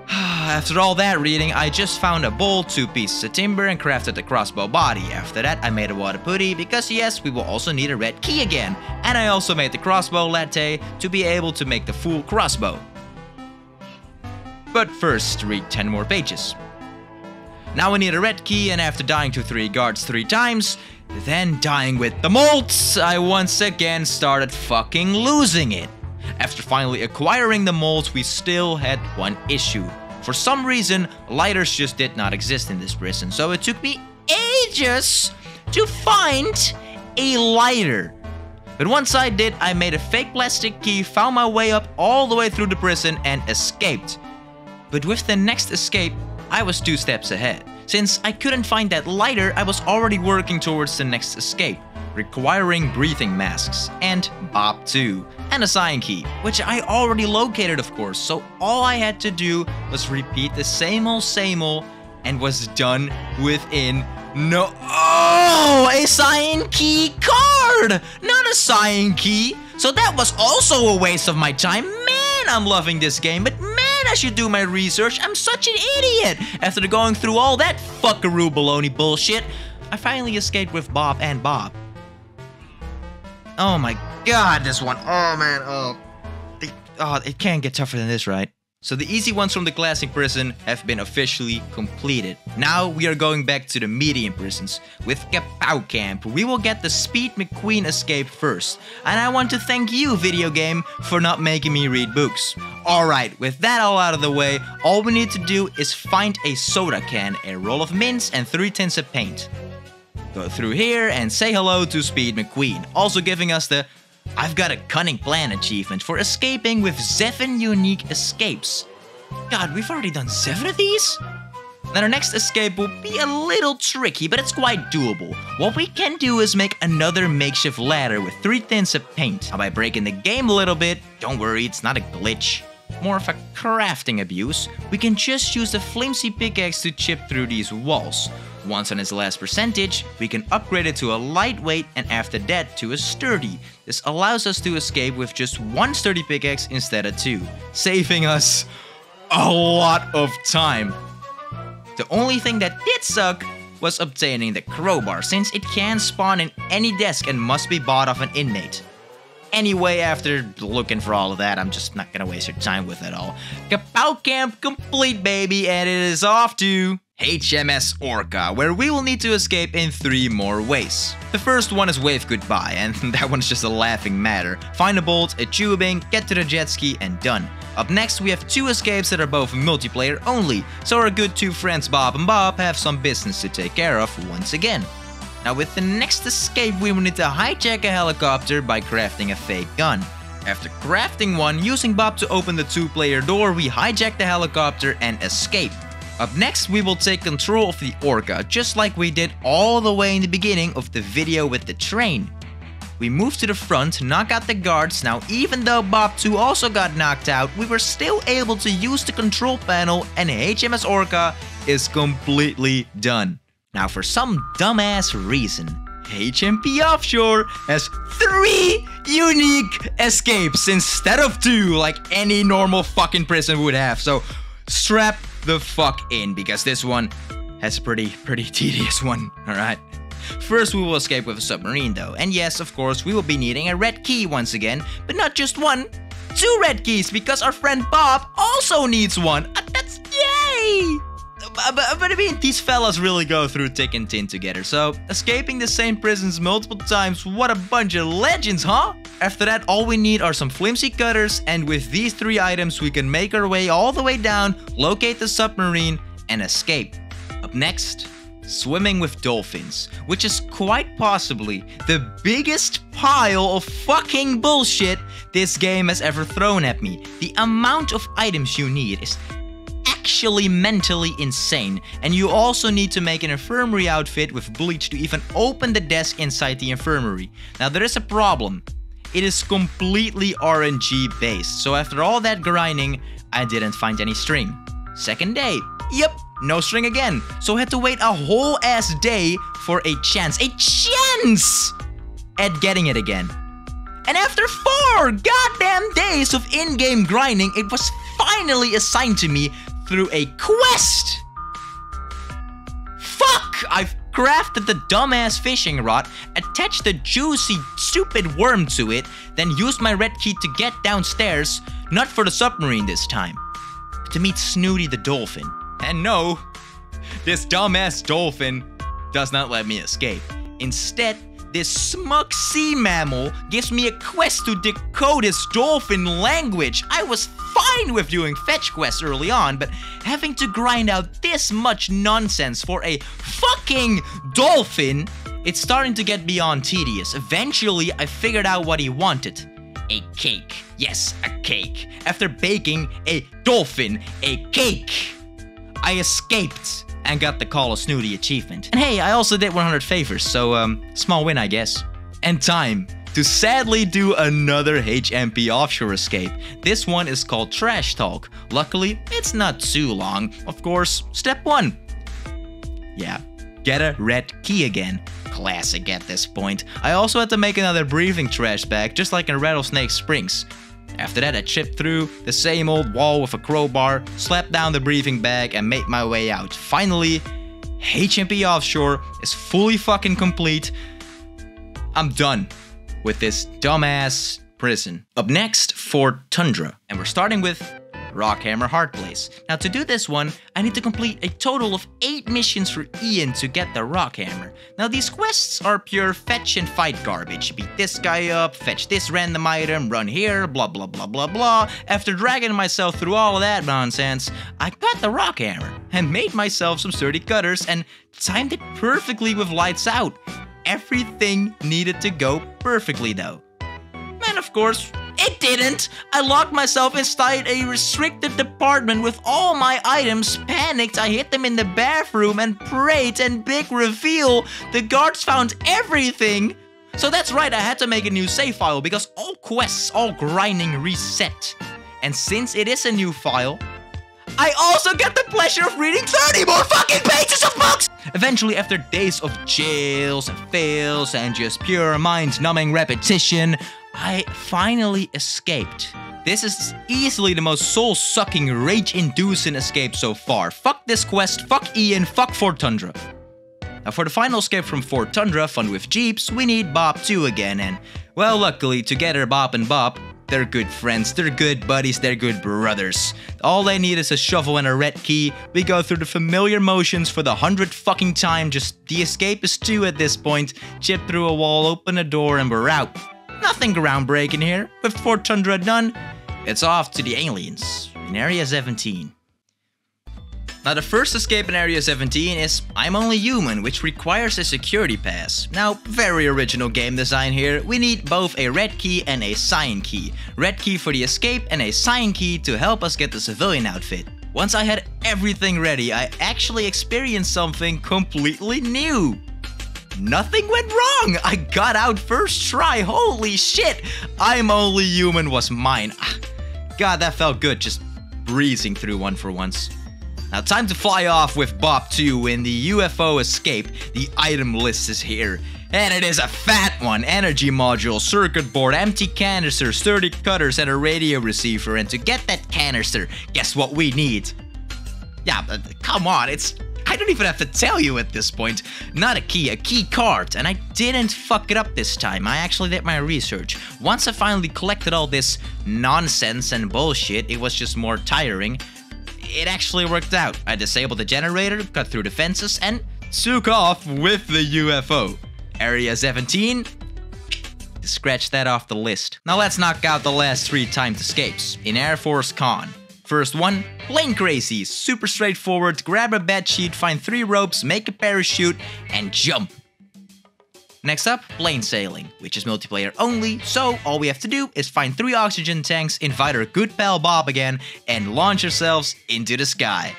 After all that reading, I just found a bowl, 2 pieces of timber, and crafted a crossbow body. After that, I made a water putty, because yes, we will also need a red key again. And I also made the crossbow latte to be able to make the full crossbow. But first, read 10 more pages. Now we need a red key, and after dying to 3 guards 3 times, then dying with the molds, I once again started fucking losing it. After finally acquiring the molds, we still had one issue. For some reason, lighters just did not exist in this prison, so it took me ages to find a lighter. But once I did, I made a fake plastic key, found my way up all the way through the prison and escaped. But with the next escape, I was 2 steps ahead. Since I couldn't find that lighter, I was already working towards the next escape, requiring breathing masks, and Bob too, and a sign key, which I already located of course, so all I had to do was repeat the same old, and was done within no— Oh! A sign key card! Not a sign key! So that was also a waste of my time. Man, I'm loving this game, but man, I should do my research. I'm such an idiot! After going through all that fuckaroo baloney bullshit, I finally escaped with Bob and Bob. Oh my god, this one. Oh man, it can't get tougher than this, right? So the easy ones from the classic prison have been officially completed. Now we are going back to the medium prisons. With Kapow Camp, we will get the Speed McQueen escape first. And I want to thank you, video game, for not making me read books. Alright, with that all out of the way, all we need to do is find a soda can, a roll of mints, and 3 tins of paint. Go through here and say hello to Speed McQueen, also giving us the I've got a cunning plan achievement for escaping with 7 unique escapes. God, we've already done 7 of these? Now our next escape will be a little tricky, but it's quite doable. What we can do is make another makeshift ladder with 3 tins of paint. Now by breaking the game a little bit, don't worry, it's not a glitch. More of a crafting abuse, we can just use the flimsy pickaxe to chip through these walls. Once on its last percentage, we can upgrade it to a lightweight and after that to a sturdy. This allows us to escape with just 1 sturdy pickaxe instead of 2, saving us a lot of time. The only thing that did suck was obtaining the crowbar, since it can spawn in any desk and must be bought off an inmate. Anyway, after looking for all of that, I'm just not gonna waste your time with it all. Kapow Camp complete, baby, and it is off to HMS Orca, where we will need to escape in 3 more ways. The first one is wave goodbye, and that one's just a laughing matter. Find a bolt, a tubing, get to the jet ski, and done. Up next, we have 2 escapes that are both multiplayer only, so our good 2 friends Bob and Bob have some business to take care of once again. Now with the next escape, we will need to hijack a helicopter by crafting a fake gun. After crafting one, using Bob to open the 2-player door, we hijack the helicopter and escape. Up next, we will take control of the Orca, just like we did all the way in the beginning of the video with the train. We move to the front, knock out the guards. Now even though Bob 2 also got knocked out, we were still able to use the control panel and HMS Orca is completely done. Now for some dumbass reason, HMP Offshore has 3 unique escapes instead of 2 like any normal fucking prison would have. So strap the fuck in, because this one has a pretty tedious one, alright? First we will escape with a submarine though, and yes, of course, we will be needing a red key once again, but not just 1, 2 red keys, because our friend Bob also needs one. That's yay! But I mean, these fellas really go through thick and thin together, so escaping the same prisons multiple times, what a bunch of legends, huh? After that, all we need are some flimsy cutters, and with these 3 items, we can make our way all the way down, locate the submarine, and escape. Up next, swimming with dolphins, which is quite possibly the biggest pile of fucking bullshit this game has ever thrown at me. The amount of items you need is actually mentally insane, and you also need to make an infirmary outfit with bleach to even open the desk inside the infirmary. Now there is a problem. It is completely RNG based, so after all that grinding, I didn't find any string. Second day, yep, no string again, so I had to wait a whole ass day for a chance at getting it again. And after 4 goddamn days of in-game grinding, it was finally assigned to me through a quest! Fuck! I've crafted the dumbass fishing rod, attached the juicy, stupid worm to it, then used my red key to get downstairs, not for the submarine this time, but to meet Snooty the dolphin. And no, this dumbass dolphin does not let me escape. Instead, this smug sea mammal gives me a quest to decode his dolphin language. I was fine with doing fetch quests early on, but having to grind out this much nonsense for a fucking dolphin It's starting to get beyond tedious. Eventually, I figured out what he wanted. A cake. Yes, a cake. After baking a dolphin, a cake. I escaped and got the Call of Snooty achievement. And hey, I also did 100 favors, so small win, I guess. And time to sadly do another HMP offshore escape. This one is called Trash Talk. Luckily, it's not too long. Of course, step 1. Yeah, get a red key again. Classic at this point. I also had to make another breathing trash bag, just like in Rattlesnake Springs. After that, I chipped through the same old wall with a crowbar, slapped down the breathing bag, and made my way out. Finally, HMP Offshore is fully fucking complete. I'm done with this dumbass prison. Up next, Fort Tundra, and we're starting with Rockhammer Hardplace. Now to do this one, I need to complete a total of 8 missions for Ian to get the Rockhammer. Now these quests are pure fetch and fight garbage. Beat this guy up, fetch this random item, run here, blah blah blah blah blah. After dragging myself through all of that nonsense, I got the Rockhammer and made myself some sturdy cutters and timed it perfectly with lights out. Everything needed to go perfectly though. And of course, it didn't! I locked myself inside a restricted department with all my items. Panicked, I hid them in the bathroom and prayed, and big reveal, the guards found everything! So that's right, I had to make a new save file because all quests, all grinding reset. And since it is a new file, I also get the pleasure of reading 30 more fucking pages of books! Eventually, after days of jails and fails and just pure mind-numbing repetition, I finally escaped. This is easily the most soul-sucking, rage-inducing escape so far. Fuck this quest, fuck Ian, fuck Fort Tundra. Now for the final escape from Fort Tundra, fun with jeeps, we need Bob 2 again, and well, luckily, together Bob and Bob, they're good friends, they're good buddies, they're good brothers. All they need is a shovel and a red key. We go through the familiar motions for the 100th fucking time, just the escape is 2 at this point. Chip through a wall, open a door, and we're out. Nothing groundbreaking here. With Fort Tundra done, it's off to the aliens in Area 17. Now the first escape in Area 17 is I'm Only Human, which requires a security pass. Now, very original game design here. We need both a red key and a cyan key. Red key for the escape and a cyan key to help us get the civilian outfit. Once I had everything ready, I actually experienced something completely new. Nothing went wrong! I got out first try, holy shit! I'm Only Human was mine. God, that felt good, just breezing through one for once. Now time to fly off with Bob 2 in the UFO escape. The item list is here. And it is a fat one. Energy module, circuit board, empty canister, sturdy cutters, and a radio receiver. And to get that canister, guess what we need? Yeah, come on, I don't even have to tell you at this point. Not a key card. And I didn't fuck it up this time. I actually did my research. Once I finally collected all this nonsense and bullshit, it was just more tiring. It actually worked out. I disabled the generator, cut through the fences, and took off with the UFO. Area 17, scratch that off the list. Now let's knock out the last 3 timed escapes in Air Force Con. First one, Plane Crazy. Super straightforward, grab a bed sheet, find 3 ropes, make a parachute, and jump. Next up, Plane Sailing, which is multiplayer only, so all we have to do is find 3 oxygen tanks, invite our good pal Bob again, and launch ourselves into the sky.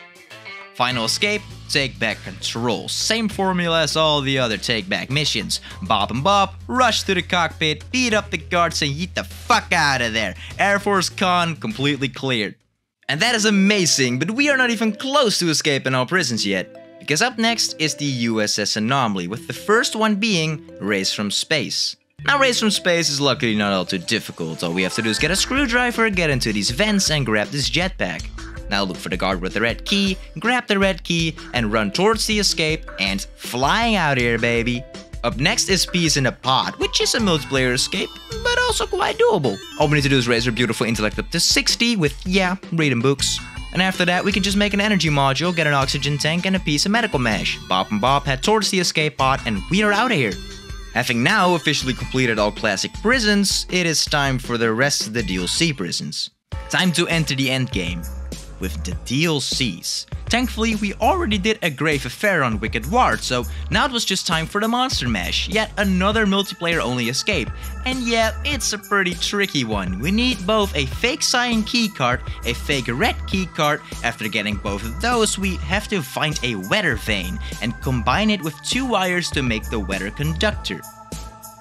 Final escape, take back control. Same formula as all the other take back missions. Bob and Bob rush to the cockpit, beat up the guards, and yeet the fuck out of there. Air Force Con completely cleared. And that is amazing, but we are not even close to escaping our prisons yet. Because up next is the USS Anomaly, with the first one being Race from Space. Now Race from Space is luckily not all too difficult. All we have to do is get a screwdriver, get into these vents, and grab this jetpack. Now look for the guard with the red key, grab the red key, and run towards the escape, and flying out here, baby. Up next is Peace in a Pod, which is a multiplayer escape, but also quite doable. All we need to do is raise our beautiful intellect up to 60 with, yeah, reading books. And after that, we can just make an energy module, get an oxygen tank, and a piece of medical mesh. Bob and Bob head towards the escape pod, and we are out of here. Having now officially completed all classic prisons, it is time for the rest of the DLC prisons. Time to enter the endgame. with the DLCs. Thankfully, we already did a Grave Affair on Wicked Ward, so now it was just time for the Monster Mash, yet another multiplayer-only escape. And yeah, it's a pretty tricky one. We need both a fake cyan keycard, a fake red keycard. After getting both of those, we have to find a weather vane and combine it with 2 wires to make the weather conductor.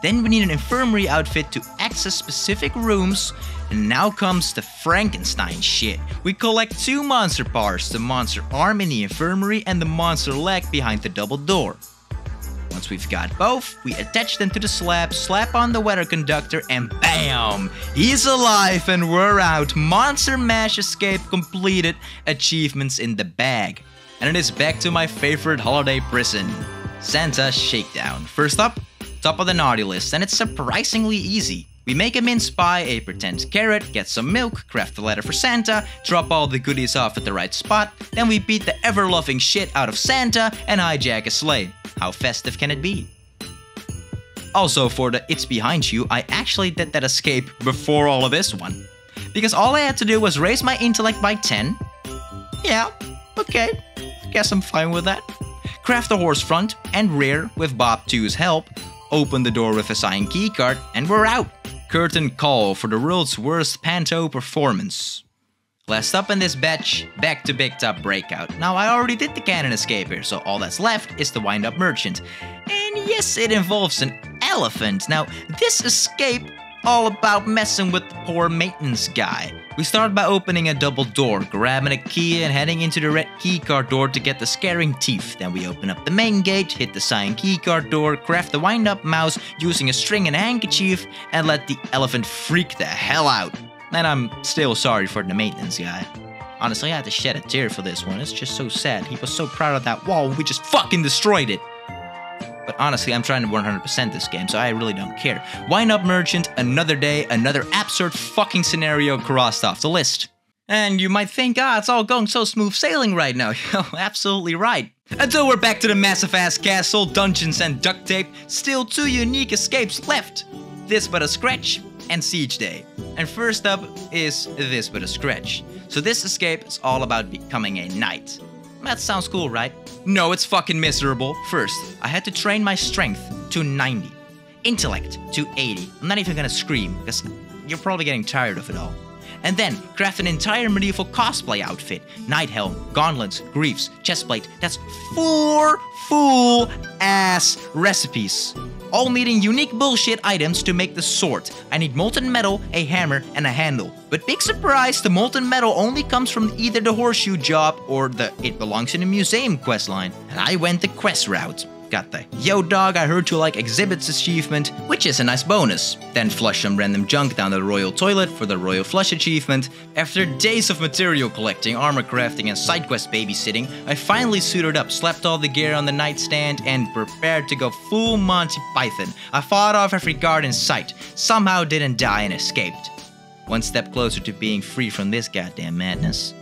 Then we need an infirmary outfit to access specific rooms. And now comes the Frankenstein shit. We collect 2 monster parts, the monster arm in the infirmary and the monster leg behind the double door. Once we've got both, we attach them to the slab, slap on the weather conductor, and BAM! He's alive and we're out. Monster Mash escape completed, achievements in the bag. And it is back to my favorite holiday prison, Santa Shakedown. First up, top of the naughty list, and it's surprisingly easy. We make a mince pie, a pretend carrot, get some milk, craft a letter for Santa, drop all the goodies off at the right spot, then we beat the ever-loving shit out of Santa and hijack a sleigh. How festive can it be? Also, for the It's Behind You, I actually did that escape before all of this one. Because all I had to do was raise my intellect by 10. Yeah, okay, guess I'm fine with that. Craft a horse front and rear with Bob 2's help, open the door with a cyan keycard, and we're out. Curtain call for the world's worst Panto performance. Last up in this batch, back to Big Top Breakout. Now I already did the cannon escape here, so all that's left is the Wind Up Merchant. And yes, it involves an elephant. Now this escape all about messing with the poor maintenance guy. We start by opening a double door, grabbing a key and heading into the red keycard door to get the scaring teeth. Then we open up the main gate, hit the cyan keycard door, craft the wind-up mouse using a string and a handkerchief, and let the elephant freak the hell out. And I'm still sorry for the maintenance guy. Honestly, I had to shed a tear for this one. It's just so sad. He was so proud of that wall and we just fucking destroyed it. But honestly, I'm trying to 100% this game, so I really don't care. Wind Up Merchant, another day, another absurd fucking scenario crossed off the list. And you might think, it's all going so smooth sailing right now. Absolutely right. Until we're back to the massive ass castle, dungeons and duct tape, still 2 unique escapes left. This But a Scratch and Siege Day. And first up is This But a Scratch. So this escape is all about becoming a knight. That sounds cool, right? No, it's fucking miserable. First, I had to train my strength to 90. Intellect to 80. I'm not even gonna scream, because you're probably getting tired of it all. And then, craft an entire medieval cosplay outfit. Knight helm, gauntlets, greaves, chestplate. That's 4 full-ass recipes. All needing unique bullshit items to make the sword. I need molten metal, a hammer, and a handle. But big surprise, the molten metal only comes from either the horseshoe job or the It Belongs in a Museum questline. And I went the quest route. Got the Yo Dog, I Heard You Like Exhibits achievement, which is a nice bonus. Then flush some random junk down the royal toilet for the royal flush achievement. After days of material collecting, armor crafting, and side quest babysitting, I finally suited up, slapped all the gear on the nightstand, and prepared to go full Monty Python. I fought off every guard in sight, somehow didn't die and escaped. One step closer to being free from this goddamn madness.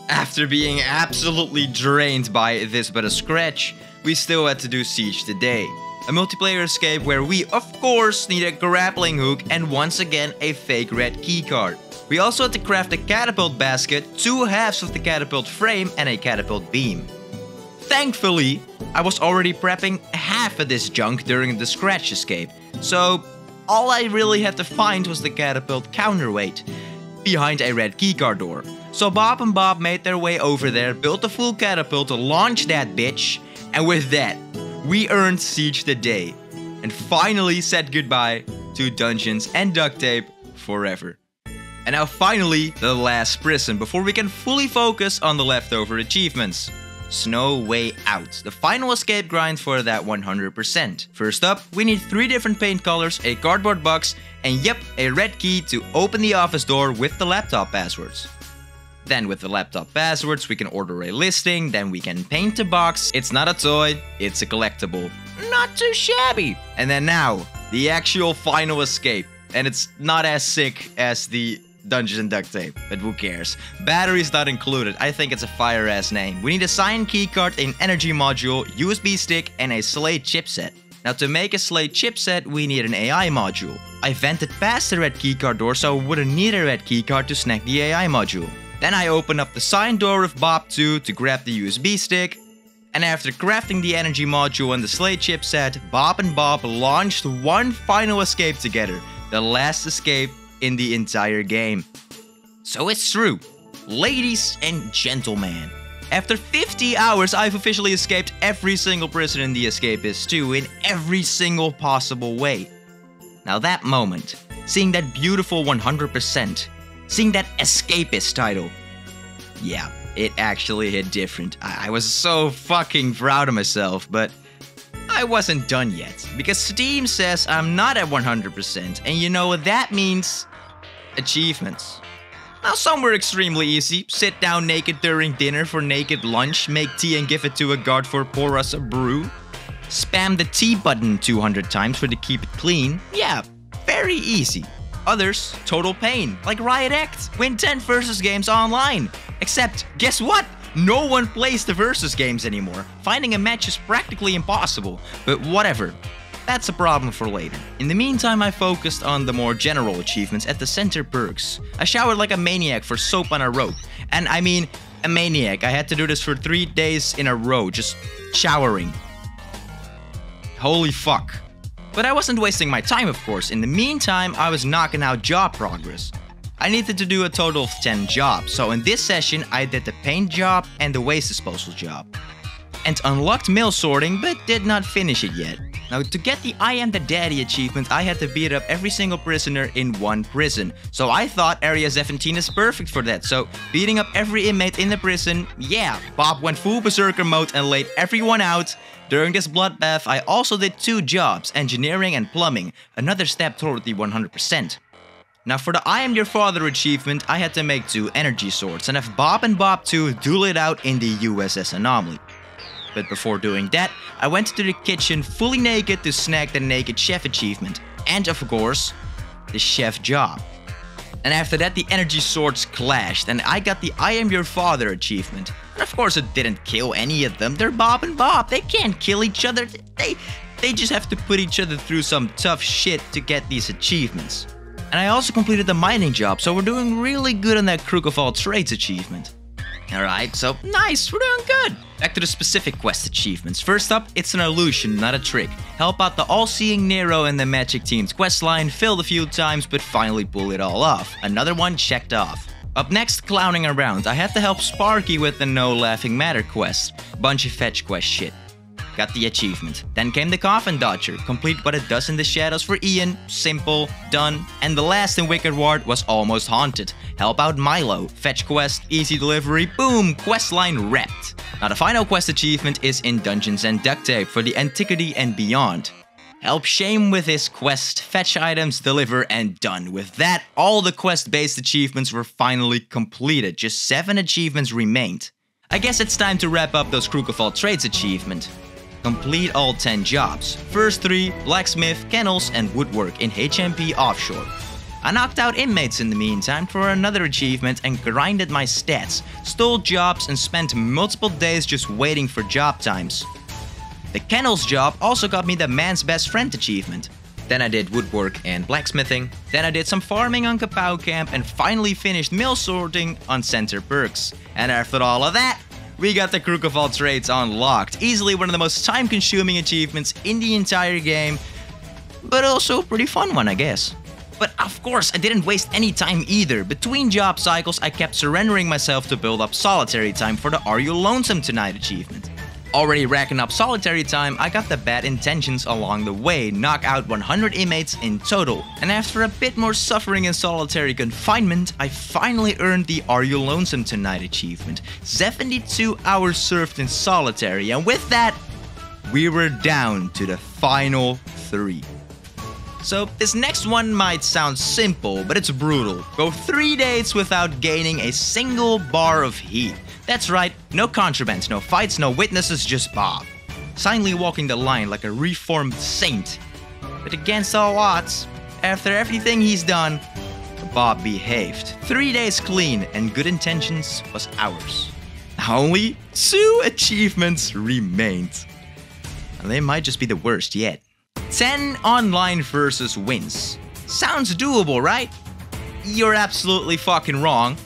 After being absolutely drained by This But a Scratch, we still had to do Siege today. A multiplayer escape where we, of course, need a grappling hook and once again a fake red keycard. We also had to craft a catapult basket, 2 halves of the catapult frame, and a catapult beam. Thankfully, I was already prepping half of this junk during the Scratch escape, so all I really had to find was the catapult counterweight behind a red keycard door. So Bob and Bob made their way over there, built a full catapult to launch that bitch, and with that, we earned Siege the Day, and finally said goodbye to dungeons and duct tape forever. And now finally, the last prison, before we can fully focus on the leftover achievements. Snow Way Out, the final escape grind for that 100%. First up, we need 3 different paint colors, a cardboard box, and yep, a red key to open the office door with the laptop passwords. Then with the laptop passwords, we can order a listing, then we can paint the box. It's not a toy, it's a collectible. Not too shabby. And then now, the actual final escape. And it's not as sick as the Dungeons and Duct Tape, but who cares? Batteries not included, I think it's a fire-ass name. We need a cyan keycard, an energy module, USB stick, and a Slate chipset. Now to make a Slate chipset, we need an AI module. I vented past the red keycard door, so I wouldn't need a red keycard to snag the AI module. Then I opened up the side door of Bob 2 to grab the USB stick, and after crafting the energy module and the Slate chipset, Bob and Bob launched one final escape together, the last escape in the entire game. So it's true, ladies and gentlemen. After 50 hours, I've officially escaped every single prison in The Escapist 2 in every single possible way. Now that moment, seeing that beautiful 100%, seeing that Escapist title, yeah, it actually hit different. I was so fucking proud of myself, but I wasn't done yet, because Steam says I'm not at 100%, and you know what that means? Achievements. Now some were extremely easy. Sit down naked during dinner for naked lunch, make tea and give it to a guard for pour us a brew. Spam the T button 200 times for to keep it clean. Yeah, very easy. Others, total pain, like Riot Act. Win 10 versus games online. Except, guess what? No one plays the versus games anymore. Finding a match is practically impossible, but whatever. That's a problem for later. In the meantime, I focused on the more general achievements at the center perks. I showered like a maniac for soap on a rope. And I mean, a maniac. I had to do this for 3 days in a row, just showering. Holy fuck. But I wasn't wasting my time, of course. In the meantime, I was knocking out job progress. I needed to do a total of 10 jobs, so in this session I did the paint job and the waste disposal job. And unlocked mail sorting, but did not finish it yet. Now to get the I Am the Daddy achievement, I had to beat up every single prisoner in one prison. So I thought Area 17 is perfect for that, so beating up every inmate in the prison, yeah, Bob went full berserker mode and laid everyone out. During this bloodbath, I also did 2 jobs, engineering and plumbing, another step toward the 100%. Now for the I Am Your Father achievement, I had to make 2 energy swords and have Bob and Bob 2 duel it out in the USS Anomaly. But before doing that, I went to the kitchen fully naked to snag the Naked Chef achievement, and of course, the chef job. And after that, the energy swords clashed, and I got the I Am Your Father achievement. And of course, it didn't kill any of them. They're Bob and Bob. They can't kill each other. They just have to put each other through some tough shit to get these achievements. And I also completed the mining job, so we're doing really good on that Crook of All Trades achievement. Alright, so nice, we're doing good. Back to the specific quest achievements. First up, it's an illusion, not a trick. Help out the all-seeing Nero and the Magic Team's questline, failed a few times but finally pull it all off. Another one checked off. Up next, clowning around. I had to help Sparky with the No Laughing Matter quest. Bunch of fetch quest shit. Got the achievement. Then came the Coffin Dodger. Complete what it does in the shadows for Ian. Simple. Done. And the last in Wicked Ward was Almost Haunted. Help out Milo. Fetch quest. Easy delivery. Boom. Questline wrapped. Now the final quest achievement is in Dungeons and Duct Tape for the Antiquity and Beyond. Help Shame with his quest. Fetch items. Deliver. And done. With that, all the quest-based achievements were finally completed. Just 7 achievements remained. I guess it's time to wrap up those Crook of All Trades achievement. Complete all 10 jobs. First 3, blacksmith, kennels, and woodwork in HMP Offshore. I knocked out inmates in the meantime for another achievement and grinded my stats, stole jobs and spent multiple days just waiting for job times. The kennels job also got me the Man's Best Friend achievement. Then I did woodwork and blacksmithing. Then I did some farming on Kapow Camp and finally finished mail sorting on Center Perks. And after all of that, we got the Crook of All Trades unlocked. Easily one of the most time-consuming achievements in the entire game, but also a pretty fun one, I guess. But of course, I didn't waste any time either. Between job cycles, I kept surrendering myself to build up solitary time for the Are You Lonesome Tonight achievement. Already racking up solitary time, I got the Bad Intentions along the way, knock out 100 inmates in total. And after a bit more suffering in solitary confinement, I finally earned the Are You Lonesome Tonight achievement. 72 hours served in solitary, and with that, we were down to the final 3. So this next one might sound simple, but it's brutal. Go 3 days without gaining a single bar of heat. That's right, no contraband, no fights, no witnesses, just Bob. Silently walking the line like a reformed saint. But against all odds, after everything he's done, Bob behaved. 3 days clean and good intentions was ours. Only 2 achievements remained. And they might just be the worst yet. 10 online versus wins. Sounds doable, right? You're absolutely fucking wrong.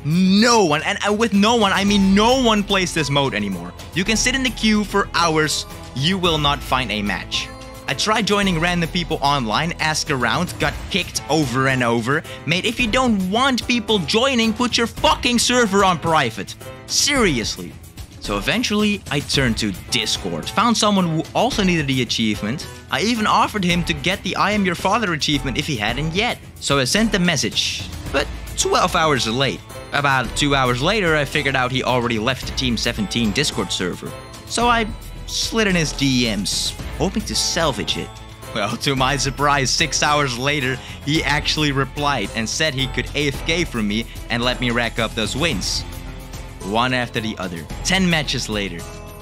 no one, and with no one, I mean no one plays this mode anymore. You can sit in the queue for hours, you will not find a match. I tried joining random people online, asked around, got kicked over and over. Mate, if you don't want people joining, put your fucking server on private. Seriously. So eventually, I turned to Discord, found someone who also needed the achievement. I even offered him to get the I am your father achievement if he hadn't yet. So I sent the message, but 12 hours late. About 2 hours later, I figured out he already left the Team 17 Discord server. So I slid in his DMs, hoping to salvage it. Well, to my surprise, 6 hours later, he actually replied and said he could AFK from me and let me rack up those wins. One after the other. 10 matches later,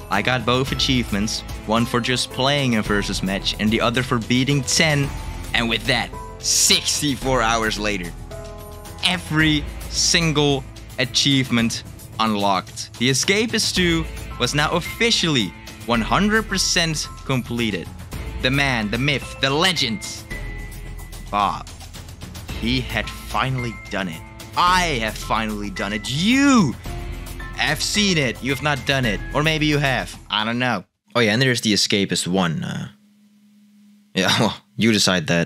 I got both achievements, one for just playing a versus match and the other for beating 10. And with that, 64 hours later, every single achievement unlocked. The Escapist 2 was now officially 100% completed. The man, the myth, the legend, Bob. He had finally done it. I have finally done it. You have seen it. You have not done it. Or maybe you have. I don't know. Oh yeah, and there's the Escapist 1. Yeah, well, you decide that.